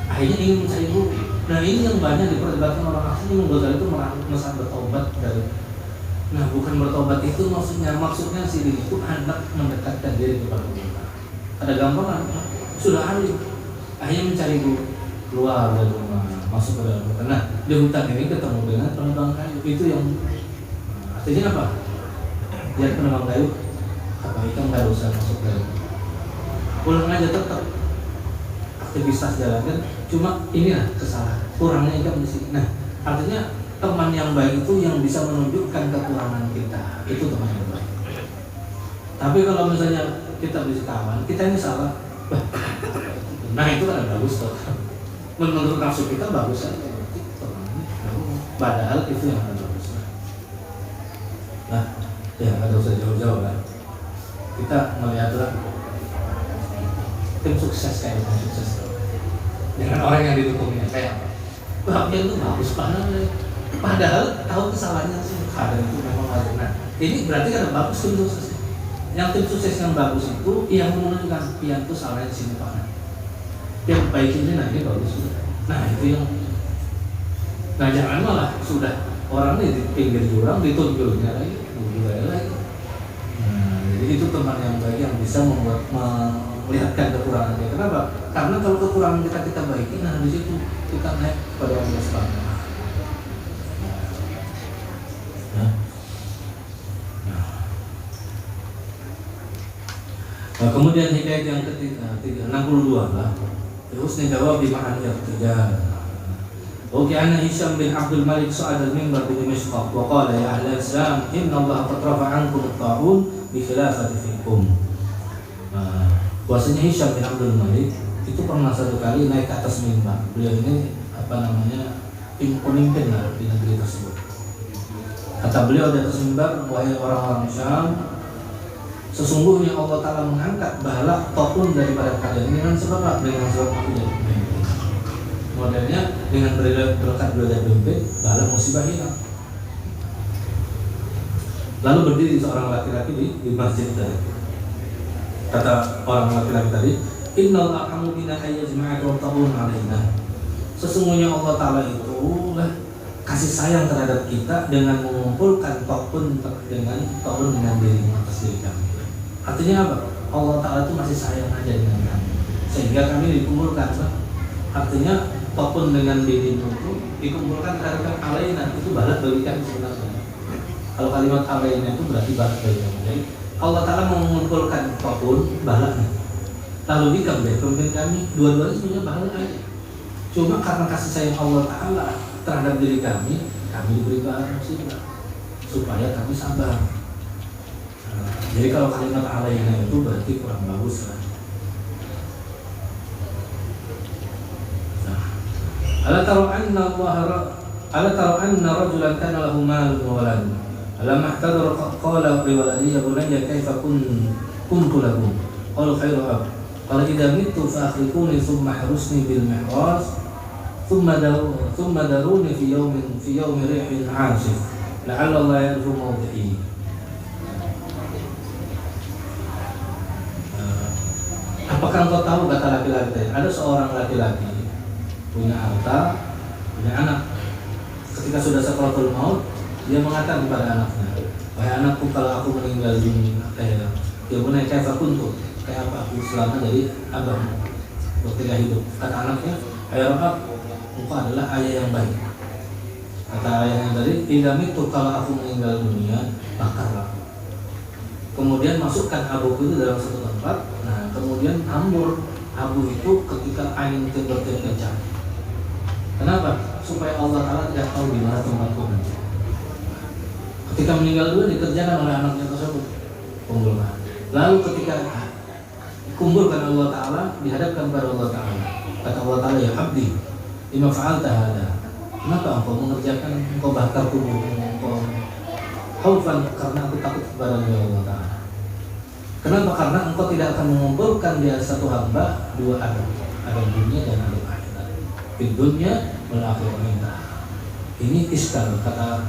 Akhirnya ingin mencari guru. Nah ini yang banyak diperdebatkan orang asli. Imam Ghazali itu merasa bertobat dari. Nah bukan bertobat itu maksudnya si diri itu hendak mendekatkan diri kepada Allah. Ada gambaran sudah ahli. Akhirnya mencari guru, keluar dari rumah, masuk ke dalam hutan. Nah di hutan ini ketemu dengan penebang kayu. Itu yang artinya apa? Lihat penebang kayu, apa ikan nggak usah masuk dari. Pulang aja tetap. aktivitas jalankan, cuma inilah kesalahan, kurangnya income di sini. Nah, artinya teman yang baik itu yang bisa menunjukkan kekurangan kita, itu teman yang baik. Tapi kalau misalnya kita bisa kawan, kita ini salah, nah itu kan bagus tuh. Menurut nafsu kita bagus kan, padahal itu yang bagus. Nah, ya ada usah jauh-jauh lah. Kita melihatlah tim sukses kayak tim sukses dengan orang yang didukungnya kayak apa? Dia itu bagus padahal tahu kesalahannya sih. Kadang itu memang harus. Nah, ini berarti kan bagus tim sukses. Yang tim sukses yang bagus itu yang menunjukkan pian itu salahnya di sini Pak. Yang baik ini nah ini bagus. Nah itu yang. Nah jangan malah sudah orang ini di pinggir jurang ditunjuknya lagi, lagi. Nah, jadi itu teman yang baik yang bisa membuat melihatkan kekurangan dia. Kenapa? Karena kalau kekurangan kita baiki, nah di situ kita naik pada Allah Subhanahu. Nah, kemudian hikayat yang ketiga 62 lah. Terus jawab di ma'an yang ketiga. Oke, ana Hisham bin Abdul Malik sa'ad al-mimbar di Dimashq wa qala ya ahli al-Islam inna Allah qad rafa'a ankum at-ta'un bi khilafati fikum. Bahwasanya Hisham bin Abdul Malik itu pernah satu kali naik ke atas mimbar. Beliau ini pemimpin lah di negeri tersebut. Kata beliau di atas mimbar, wahai orang-orang Syam, sesungguhnya Allah Ta'ala mengangkat bala ataupun daripada kalian dengan sebab apa? Dengan sebab aku jadi pemimpin. Modelnya dengan berkat beliau jadi pemimpin, bala musibah hilang. Lalu berdiri seorang laki-laki di masjid tadi. Kata orang laki-laki tadi, innal arhamu bina ayyajma'a wa ta'un alaina. Sesungguhnya Allah Ta'ala itu kasih sayang terhadap kita dengan mengumpulkan ta'un dengan diri atas diri kami. Artinya apa? Allah Ta'ala itu masih sayang aja dengan kami, sehingga kami dikumpulkan. Artinya apapun dengan dirimu itu dikumpulkan karena alaina itu balat bagi kami sebenarnya. Kalau kalimat alaina itu berarti balat bagi kami. Jadi Allah Ta'ala mengumpulkan apapun balatnya. Lalu jika pemimpin kami dua-duanya sebenarnya balat aja. Cuma karena kasih sayang Allah Ta'ala terhadap diri kami diberi bahan musibah supaya kami sabar. Jadi kalau kalimat alaina itu berarti kurang bagus kan. Ala tara anna rajulan kana lahu malun wa walad. Alamma ihtadara qala li waladihi ya bunayya kaifa kuntu lahu. Qala khairu ab. Qala idza mittu fa akhrikuni thumma harusni bil mihras thumma daruni fi yawmin rihin 'asif. La'alla Allah yarju mawdi'i. Apakah engkau tahu, kata laki-laki tadi, ada seorang laki-laki punya harta, punya anak. Ketika sudah sakaratul maut, dia mengatakan kepada anaknya, wahai anakku, kalau aku meninggal dunia, ya benar kaifa kuntu, kayak apa aku selama jadi abang ketika hidup. Kata anaknya, ayah Rabb, engkau adalah ayah yang baik. Kata ayahnya tadi, idza mitu, kalau aku meninggal dunia, bakarlah. Kemudian masukkan abu itu dalam satu tempat. Nah, kemudian hambur abu itu ketika angin bertiup kencang. Kenapa? Supaya Allah Ta'ala tidak tahu di mana tempatku nanti. Ketika meninggal dunia dikerjakan oleh anaknya tersebut, kumpulkan. Lalu ketika kumpulkan Allah Ta'ala, dihadapkan kepada Allah Ta'ala. Kata Allah Ta'ala, ya abdi, lima fa'alta hada. Kenapa engkau mengerjakan, engkau bakar tubuh, engkau khaufan, karena aku takut kepada Allah Ta'ala. Kenapa? Karena engkau tidak akan mengumpulkan dia satu hamba dua adam dunia dan adam akhirat. Di dunia melakirnya. Ini iskal, kata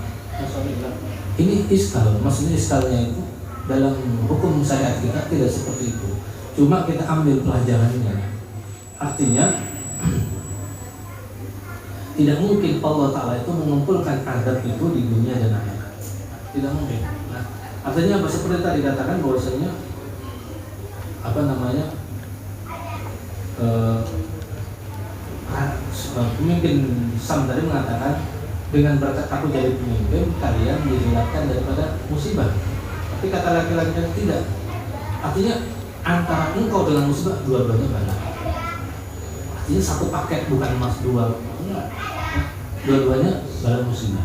ini iskal. Maksudnya iskalnya itu dalam hukum syariat kita tidak seperti itu. Cuma kita ambil pelajarannya. Artinya tidak mungkin Allah Ta'ala itu mengumpulkan adab itu di dunia dan akhirat. Tidak mungkin. Nah, artinya apa? Seperti tadi dikatakan bahwasanya pemimpin Sam tadi mengatakan dengan berkat aku jadi pemimpin kalian dihindarkan daripada musibah. Tapi kata laki-laki tidak. Artinya antara engkau dengan musibah dua-duanya bala. Artinya satu paket, bukan emas dua. Enggak. Dua-duanya barang muslimah.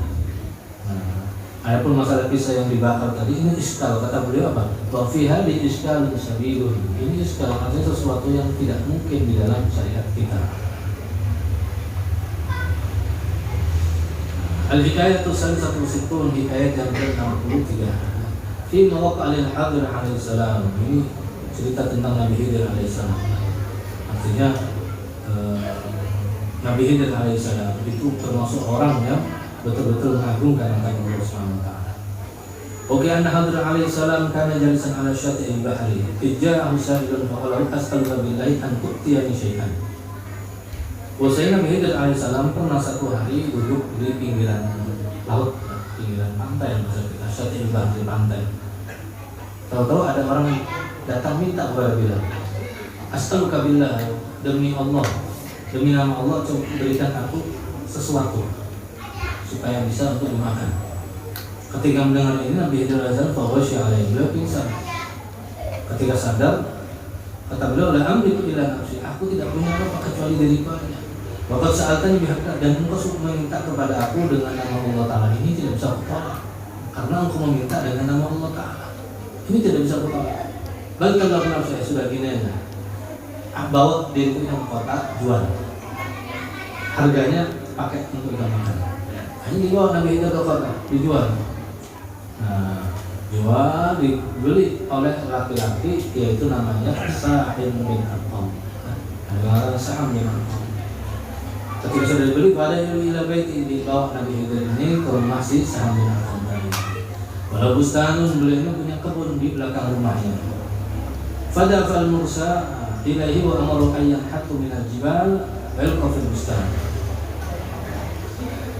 Nah, adapun masalah pisau yang dibakar tadi, ini iskal, kata beliau apa? Wa fiha li iskal sabilun. Ini iskal, artinya sesuatu yang tidak mungkin di dalam syariat kita. Al-hikayatu salisatu sittun, hikayat yang ke-63. Fi mawaqa'il Hadir alaihi salam. Ini cerita tentang Nabi Khidir alaihi salam. Artinya Nabi Khidir alaihi salam itu termasuk orang yang betul-betul mengagungkan Allah Subhanahu wa taala. Oke, anna Hadir alaihi salam kana jalisan ala syati'il bahri. Ija'ahu sa'ilun faqala as'aluka billahi an tu'tiyani syai'an. Bahwasanya Nabi Khidir alaihi salam pernah satu hari duduk di pinggiran laut, pinggiran pantai, maksud kita syati'il bahri, pantai. Tahu-tahu ada orang datang minta kepada Bilal, as'aluka billah, demi Allah, demi nama Allah, coba berikan aku sesuatu supaya bisa untuk dimakan. Ketika mendengar ini Nabi Khidir alaihi salam faghasya alaihi, beliau pingsan. Ketika sadar, kata beliau, la amliku illa nafsi, aku tidak punya apa kecuali diriku saja. Waqad sa'altani bihaqqa, dan engkau meminta kepada aku dengan nama Allah Ta'ala, ini tidak bisa aku tolak karena engkau meminta dengan nama Allah Ta'ala, ini tidak bisa aku tolak. Balik kalau saya sudah gini aja, bawa diriku ke kota, jual, harganya pakai untuk ikan makan. Ini dibawa Nabi Khidir ke kota, dijual. Nah, jual, dibeli oleh laki-laki, yaitu namanya Sa'im bin Arqam. Adalah Sa'im bin Arqam. Ketika sudah dibeli, pada ila baiti, dibawa Nabi Khidir ini ke rumah si Sa'im bin Arqam tadi. Walau bustanun, beliau ini punya kebun di belakang rumahnya. Fadafal Musa ilaihi wa amaru ayyan hatu minal jibal wa yalqa fil bustan.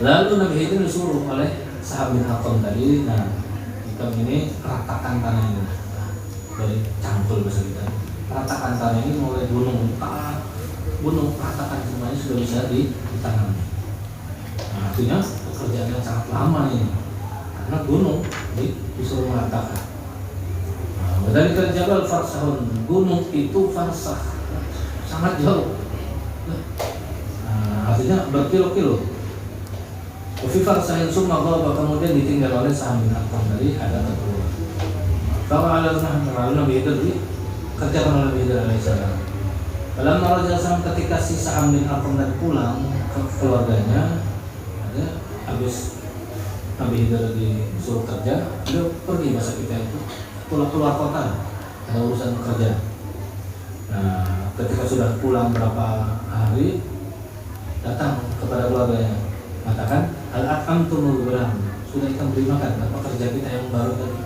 Lalu Nabi Khidir disuruh oleh Sa'im bin Arqam tadi, nah, ikan ini ratakan tanah ini, dari cangkul bahasa kita. Ratakan tanah ini mulai gunung ratakan semuanya sudah bisa ditanami. Nah, artinya pekerjaan yang sangat lama ini, karena gunung disuruh meratakan. Nah, dari Jabal Farsahun, gunung itu farsah, sangat jauh. Nah, artinya berkilo-kilo. Fi farsahin summa ghaba, kemudian ditinggal oleh Sa'im bin Arqam tadi, ada keperluan. Kalau Nabi Khidir kerjakan oleh Nabi Khidir alaihi salam. Dalam Raja Sam, ketika si Sa'im bin Arqam dan pulang ke keluarganya, habis Nabi Khidir disuruh kerja, beliau pergi, bahasa kita itu keluar kota, ada urusan kerja. Nah, ketika sudah pulang berapa hari, datang kepada keluarganya, mengatakan, al-at'amtumul ghulam, sudah kita beri makan apa kerja kita yang baru tadi.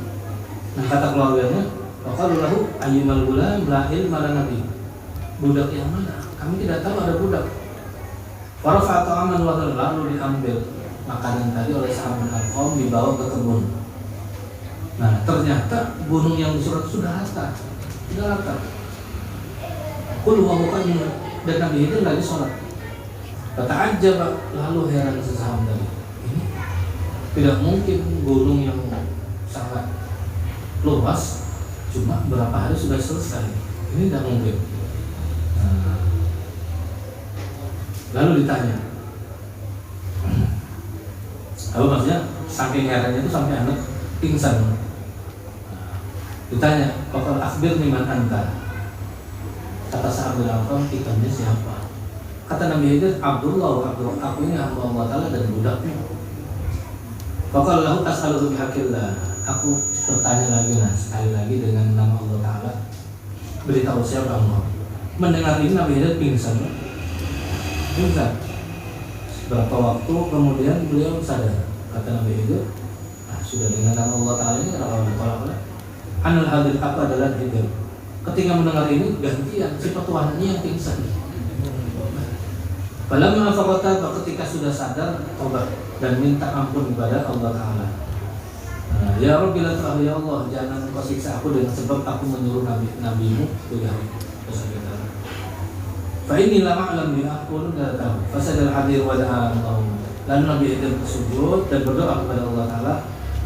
Nah, kata keluarganya, faqalu lahu ayyumal ghulam la ilma lana nabi, budak yang mana? Kami tidak tahu ada budak. Farafa ta'aman wa lalu diambil makanan tadi oleh Sa'im bin Arqam, dibawa ke kebun. Nah, ternyata gunung yang disuruh sudah rata. Qul wa muqaddam, dan Nabi itu lagi sholat. Kata aja, lalu heran sesama tadi. Ini tidak mungkin, gunung yang sangat luas cuma berapa hari sudah selesai. Ini tidak mungkin. Nah, lalu ditanya, apa maksudnya? Saking herannya itu sampai anak pingsan. Nah, ditanya, "Qul akhbirni man anta?" Kata Sa'im bin Arqam, "Ikannya siapa?" Kata Nabi Khidir, Abdullah, aku ini hamba Allah Ta'ala dan budaknya. Faqala lahu as'aluka bihaqillah, aku bertanya lagi, sekali lagi dengan nama Allah Ta'ala, beritahu siapa Allah. Mendengar ini Nabi Khidir pingsan. Berapa waktu kemudian beliau sadar. Kata Nabi Khidir, sudah dengan nama Allah Ta'ala ini, Anul Hadir, aku adalah Khidir. Ketika mendengar ini, gantian si petualannya yang pingsan. Falamma afaqata, ketika sudah sadar, tobat dan minta ampun kepada Allah Ta'ala. Nah, ya Rabbi la ta'ala, ya Allah, jangan kau siksa aku dengan sebab aku menyuruh nabimu begitu. Fa inni la a'lam bi aqulu la ta'lam. Fasadal hadir wa da'a Allah. Lalu Nabi Khidir bersujud dan berdoa kepada Allah Ta'ala,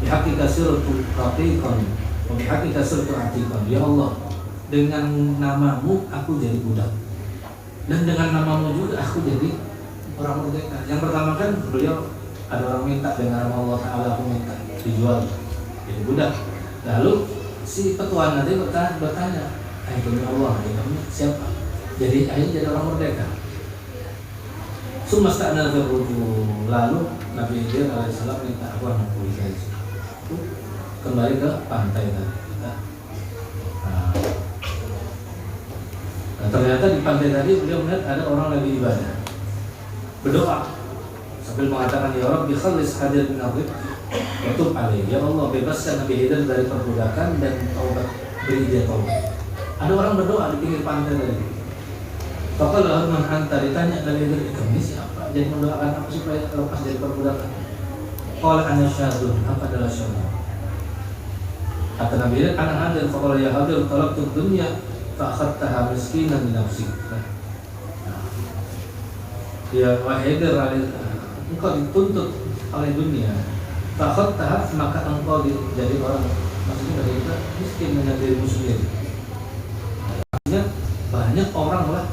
bihaqqika sirtu raqiqan wa bihaqqika sirtu atiqan. Ya Allah, dengan namamu aku jadi budak. dan dengan namamu juga aku jadi orang merdeka. Yang pertama kan beliau ada orang minta dengan nama Allah Ta'ala, aku minta dijual jadi budak. Lalu si petuan nanti bertanya, demi Allah, kamu siapa? Jadi akhirnya jadi orang merdeka. Sumasta'na firruju. Lalu Nabi Khidir alaihissalam minta aku anak kuliah kembali ke pantai tadi. Nah, ternyata di pantai tadi beliau melihat ada orang lagi ibadah, berdoa sambil mengatakan, ya Rabbi khalis hadir min adhib wa tub alaih. Ya Allah, bebaskan Nabi Khidir dari perbudakan dan taubat, beri dia taubat. Ada orang berdoa di pinggir pantai tadi. Faqala man anta, ditanya Nabi Khidir, kamu siapa? Jadi mendoakan apa supaya lepas dari perbudakan? Qala ana syahidun, apa adalah syahid? Kata Nabi Khidir, ana hadir. Faqala ya hadir talabtu dunya fa akhadtaha miskinan min nafsik. Ya wahai Khidir, engkau dituntut oleh dunia, fa akhadtaha, maka engkau jadi orang, maksudnya dari kita miskin dengan dirimu sendiri. Artinya banyak orang lah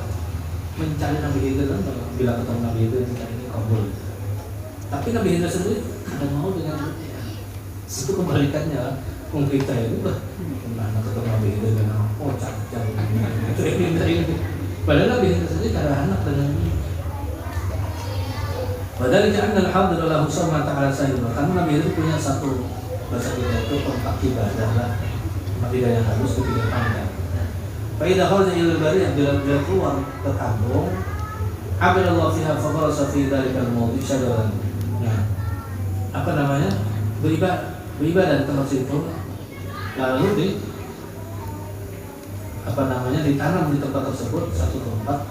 mencari Nabi Khidir kan, bila ketemu Nabi Khidir mencari ini kabul. Tapi Nabi Khidir sendiri tidak mau dengan dunia. Itu kebalikannya lah. Kita itu lah, pernah ketemu Nabi Khidir dengan cari itu ini. Padahal Nabi Khidir sendiri tidak ada anak dengan ini. Padahal jangan al-hadir lahu sama ta'ala sayyidul. Karena Nabi Khidir punya satu bahasa kita itu tempat ibadah lah, tempat ibadah yang halus ketika pantai. Faidah kharaja ila al-bariyah, bila dia keluar ke kampung, abadallahu fiha fafarasa fi dzalikal mawdi' syajaran. Nah, apa namanya? Beribadah di tempat situ. Lalu ditanam di tempat tersebut satu tempat,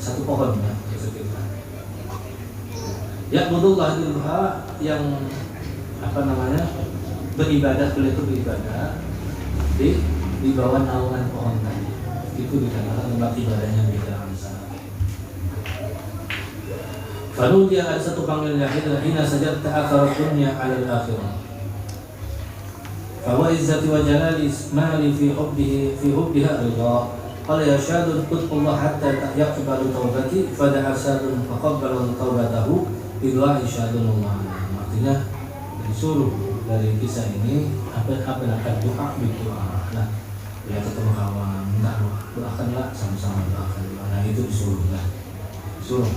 satu pohonnya sekitar. Ya budullah dilha, yang beribadah, beliau itu beribadah di bawah naungan pohon tadi. Itu dikatakan tempat ibadahnya beda sana. Lalu dia ada satu panggilan Khidir, hina saja ta'akharat dunya 'ala al-akhirah. Fa wa izzati wa jalali ismali fi hubbiha ridha. Qala ya syadun qutullah hatta yaqbalu taubati, fada'a syadun faqabbala taubatahu bidwa'i syadun Allah. Artinya disuruh dari kisah ini apa yang akan doa berdoa. Nah, dia ketemu kawan, minta doakanlah, sama-sama doakan. Nah, itu disuruh.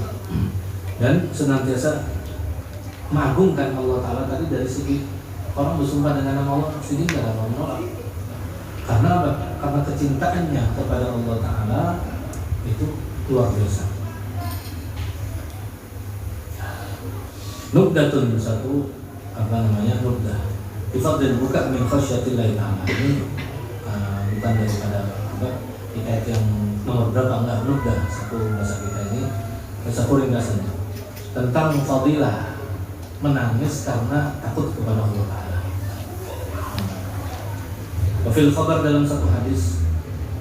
Dan senantiasa mengagungkan Allah Ta'ala tadi dari segi orang bersumpah dengan nama Allah, sini tidak ada menolak. Karena apa? Karena kecintaannya kepada Allah Ta'ala itu luar biasa. Nubdatun, satu nubdah. Ifadil buka min khasyatillahi ta'ala. Ini bukan daripada ayat yang nomor berapa, enggak, nubdah, satu bahasa kita ini, bahasa ringkasannya tentang fadilah menangis karena takut kepada Allah Ta'ala. Wafil khabar, dalam satu hadis,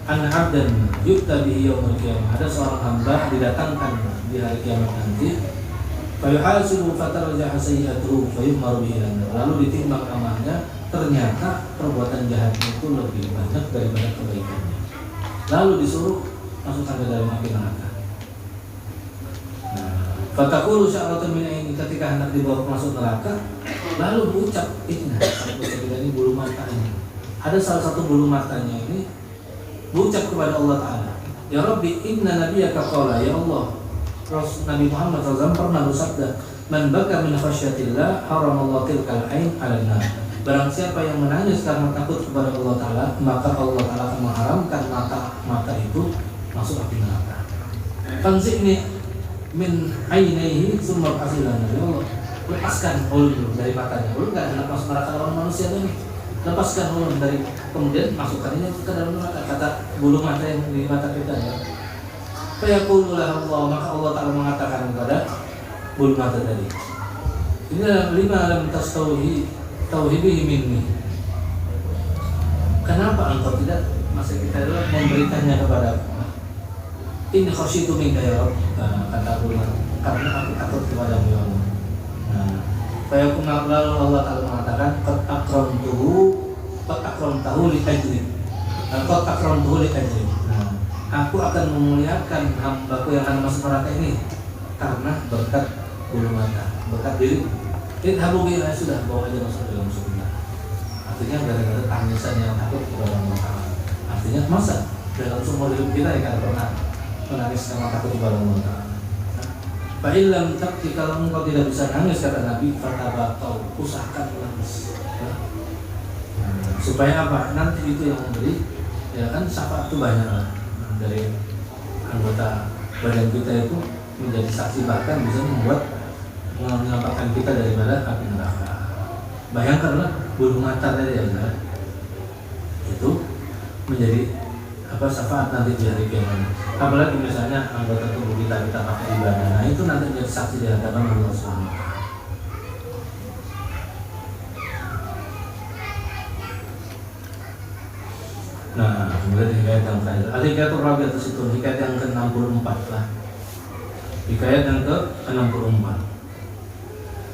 anna abdan yukta bihi yaumul qiyamah, ada seorang hamba didatangkan di hari kiamat nanti, fayuhasibu fatarjaha sayyi'atuhu fayuhmaru bihi, lalu ditimbang amalnya, ternyata perbuatan jahatnya itu lebih banyak daripada kebaikannya, lalu disuruh masukkan ke dalam api neraka. Fatakulu sya'ratun min aini, ketika hendak dibawa masuk neraka, lalu berucap ini bulu matanya. Ada salah satu bulu matanya ini berucap kepada Allah Ta'ala, ya Rabbi inna nabiyyaka qala, ya Allah, Nabi Muhammad SAW pernah bersabda, man baka min khasyatillah haramallahu tilkal ain 'alan nar. Barang siapa yang menangis karena takut kepada Allah Ta'ala, maka Allah Ta'ala akan mengharamkan mata itu masuk api neraka. Fanzikni min ainaihi summa asilana, ya Allah, lepaskan ulun dari matanya. Ulun enggak hendak masuk neraka orang manusia ini. Lepaskan ulun dari, kemudian masukkan ini ke dalam neraka, kata bulu mata yang di mata kita ya. Fayaqululah Allah, maka Allah Ta'ala mengatakan kepada bulu mata tadi, ini lima lam tauhibihi minni. Kenapa engkau tidak, masa kita adalah memberikannya kepada aku? Ini khasyitu minka ya Rabb, kata bulu mata, karena aku takut kepadamu ya Allah. Fayaqul, lalu Allah Ta'ala mengatakan, qad akramtahu li ajri. Qad akramtahu li ajri. aku akan memuliakan hambaku yang akan masuk neraka ini karena berkat bulu mata, berkat diri. Idhabu biha, sudah bawa aja masuk dalam surga. Artinya gara-gara tangisan yang takut kepada Allah Ta'ala. Artinya masa dalam semua hidup kita ya kan pernah menangis karena takut kepada Allah Ta'ala. Fa'ilam tabki, kalau engkau tidak bisa nangis kata Nabi, fatabakau, usahakan menangis. Supaya apa? Nanti itu yang memberi, ya kan syafaat itu banyak lah. Dari anggota badan kita itu menjadi saksi, bahkan bisa membuat menyelamatkan kita daripada api neraka. Bayangkanlah bulu mata tadi ya, itu menjadi apa syafaat nanti di hari kiamat. Apalagi misalnya anggota tubuh kita pakai ibadah, nah itu nanti menjadi saksi di hadapan Allah Subhanahu wa Ta'ala. Nah, kemudian hikayat yang terakhir, al-hikayatul rabi'ah itu hikayat yang ke-64 lah. Hikayat yang ke-64.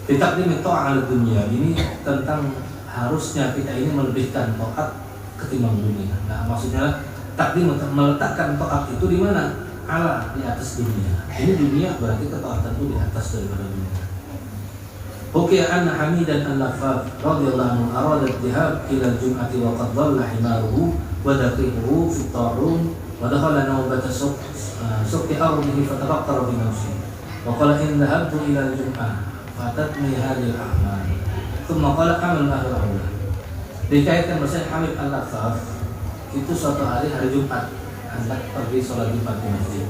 Ditakdim ta'al dunia, ini tentang harusnya kita ini melebihkan taat ketimbang dunia. Nah, maksudnya takdim meletakkan taat itu di mana? Ala, di atas dunia. Ini dunia berarti ketaatan itu di atas daripada dunia. Oke, anna Hamidan al-Laffaf radhiyallahu anhu arada dhahab ila al-jum'ati wa qad dhalla himaruhu wa daqiquhu fi at-ta'un wa dakhala nawbata suqi ardihi fataqattara bi nafsihi wa qala in dhahabtu ila al-jum'ah fatatni hadhihi al-a'mal thumma qala amal ahli. Dikaitkan bersama Hamid al-Laffaf itu suatu hari Jumat hendak pergi sholat Jumat di masjid.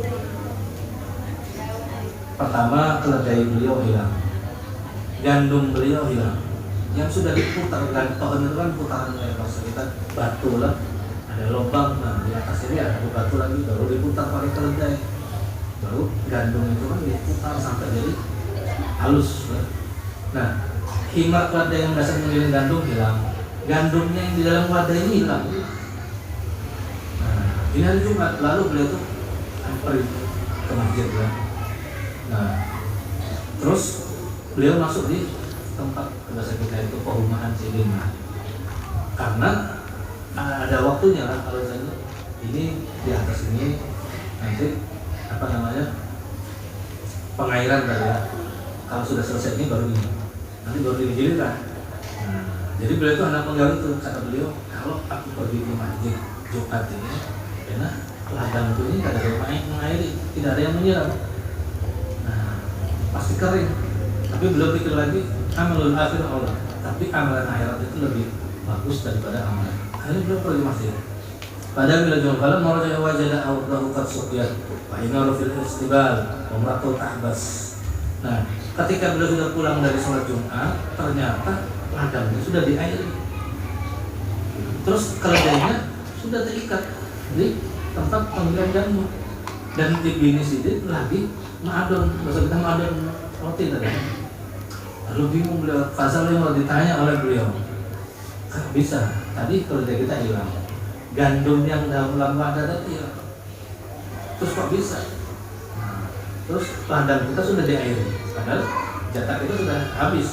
Pertama keledai beliau hilang, gandum beliau hilang, yang sudah diputar. Pohon itu kan putaran kayak bahasa kita batu lah, ada lubang, nah di atas ini ada batu lagi, baru diputar pakai keledai, baru gandum itu kan diputar sampai jadi halus. Nah, himar keledai yang biasa mengiring gandum hilang, gandumnya yang di dalam wadah ini hilang. Nah, ini hari Jumat, lalu beliau tuh pergi ke masjid lah. Nah, terus beliau masuk di tempat bahasa kita itu perumahan Cilima, karena ada waktunya kan. Kalau misalnya ini di atas ini nanti apa namanya pengairan tadi ya, kalau sudah selesai ini baru ini nanti baru digiliran. Nah, jadi beliau itu anak penggawe itu, kata beliau, kalau aku pergi ke masjid Jumat ini karena ladang itu ini tidak ada yang mengairi, tidak ada yang menyiram, nah pasti kering. Tapi belum pikir lagi amalul akhir Allah, tapi amalan akhirat itu lebih bagus daripada amalan. Akhirnya beliau pergi masjid. Pada bila jual kalam maraja wajada awdahu qad suqiyat wa inaru fil istibal wa mratu tahbas. Nah, ketika beliau sudah pulang dari sholat Jumat, ternyata ladangnya sudah diairi. Terus keledainya sudah terikat di tempat penggilingan gandum, dan ibni Sidik lagi ma'adon, bahasa kita ma'adon roti tadi. Lalu bingung beliau, pasal yang mau ditanya oleh beliau, kan bisa, tadi keledai kita hilang, gandum yang dalam wadah tadi hilang, terus kok bisa? Nah, terus ladang kita sudah diairi, padahal jatah kita sudah habis.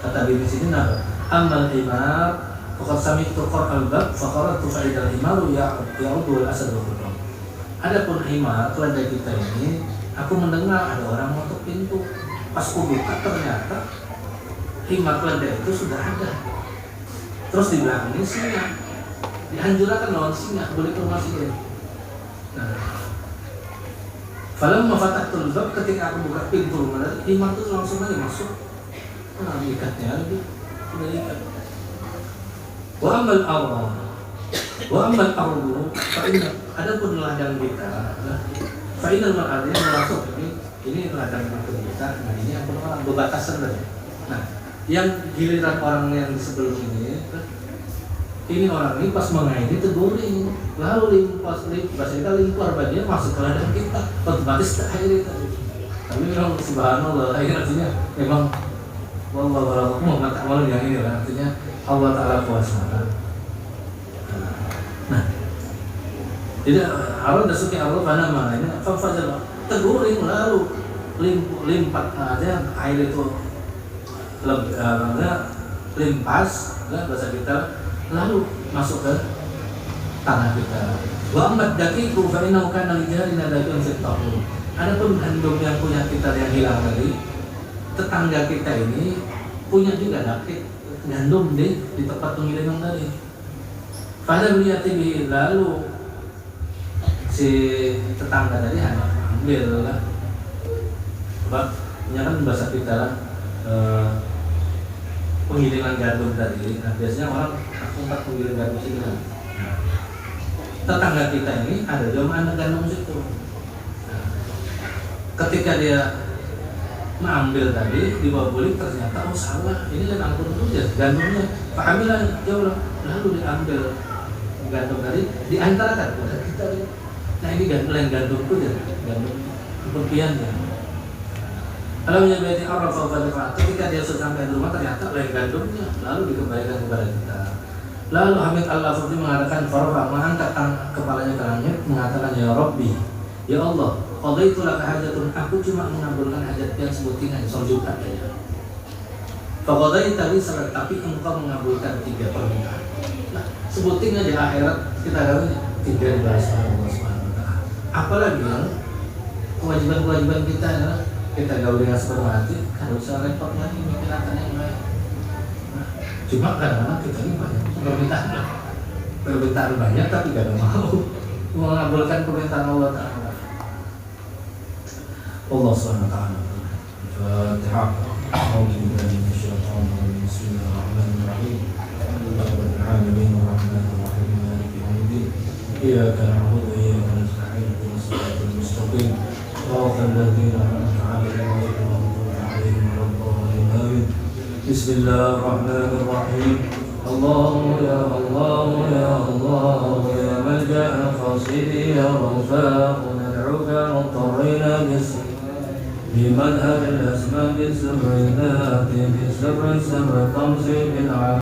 Kata ibni Sidik, amal imar faqad sami'tu qara'al bab faqaratu fa'idal himaru ya'udul asad wa khudram. Adapun himar, keledai kita ini, aku mendengar ada orang mengetuk pintu. Pas aku buka ternyata himar keledai itu sudah ada. Terus di belakang ini singa, dianjurkan lawan singa, boleh ke rumah singa. Nah, falamma fatahtul bab, ketika aku buka pintu rumah, himar itu langsung aja masuk. Nah, ikatnya lagi, sudah ikat. Wa amal Allah, wa amal Allah, adapun ladang kita, fa'inal mar'adnya masuk ini ladang kita. Nah, ini yang orang berbatasan tadi. Nah, yang giliran orang yang sebelum ini orang ini pas mengairi teguring, lalu limpas limpar bagian masuk ke ladang kita, otomatis terakhir tadi. Tapi memang subhanallah, artinya memang wallahu a'lam ta'ala yang ini lah, artinya Allah Ta'ala kuasa. Nah, tidak Allah dasuki Allah pada maknanya fajar teguring lalu limpat aja air itu limpas, bahasa kita, lalu masuk ke tanah kita. Wa amad daqiqu fa innahu kana li jarina daqiqun fit tahur. Adapun gandum yang punya kita yang hilang tadi, tetangga kita ini punya juga dakik gandum di tempat pengiriman tadi. Pada beliatihi, lalu si tetangga tadi hanya ambil lah. Ini kan bahasa kita lah, pengiriman gandum tadi. Nah biasanya orang tempat pengiriman gandum sini. Tetangga kita ini ada juga anak gandum situ. Nah, ketika dia mengambil tadi dibawa balik ternyata oh salah, ini lain angkut dulu ya gandumnya. Pahamilah jauh lalu diambil gandum tadi diantarakan kepada kita. Nah ini lain gandum itu ya gandum keperpian ya. Kalau menyebabkan orang fawfadifah, ketika dia sudah sampai di rumah ternyata lain gandumnya, lalu dikembalikan kepada kita. Lalu Hamid Al-Lafudhi mengatakan farfa, mengangkat kepalanya ke langit, mengatakan ya Rabbi, ya Allah, qadaitu laka hajatun, aku cuma mengabulkan hajat yang sebutin aja, sejuta aja. Faqadaita li salat, tapi engkau mengabulkan 3 permintaan. Nah, sebutin aja akhirat kita gawin 3 dibalas Allah Subhanahu wa taala. Apalagi yang kewajiban-kewajiban kita adalah kita gaul dengan sepenuh hati, kalau usah repot lagi mikir yang lain. Nah, cuma kadang-kadang kita ini banyak permintaan banyak tapi gak ada mau mengabulkan permintaan Allah Ta'ala. Allah SWT. Al-Fatihah. Bismillahirrahmanirrahim. Rabbil alamin arrahmanir rahim maliki yaumiddin. Iyyaka na'budu wa iyyaka nasta'in ihdinas siratal mustaqim. Shiratal ladzina an'amta 'alaihim ghairil maghdubi 'alaihim waladdallin. Bismillahirrahmanirrahim. Allah ya Allah ya Allah ya malja'a qasidi ya Rafa nad'uka mutarrina بمنهج الأسماء بسر الذات بسر سر طمس بالعالم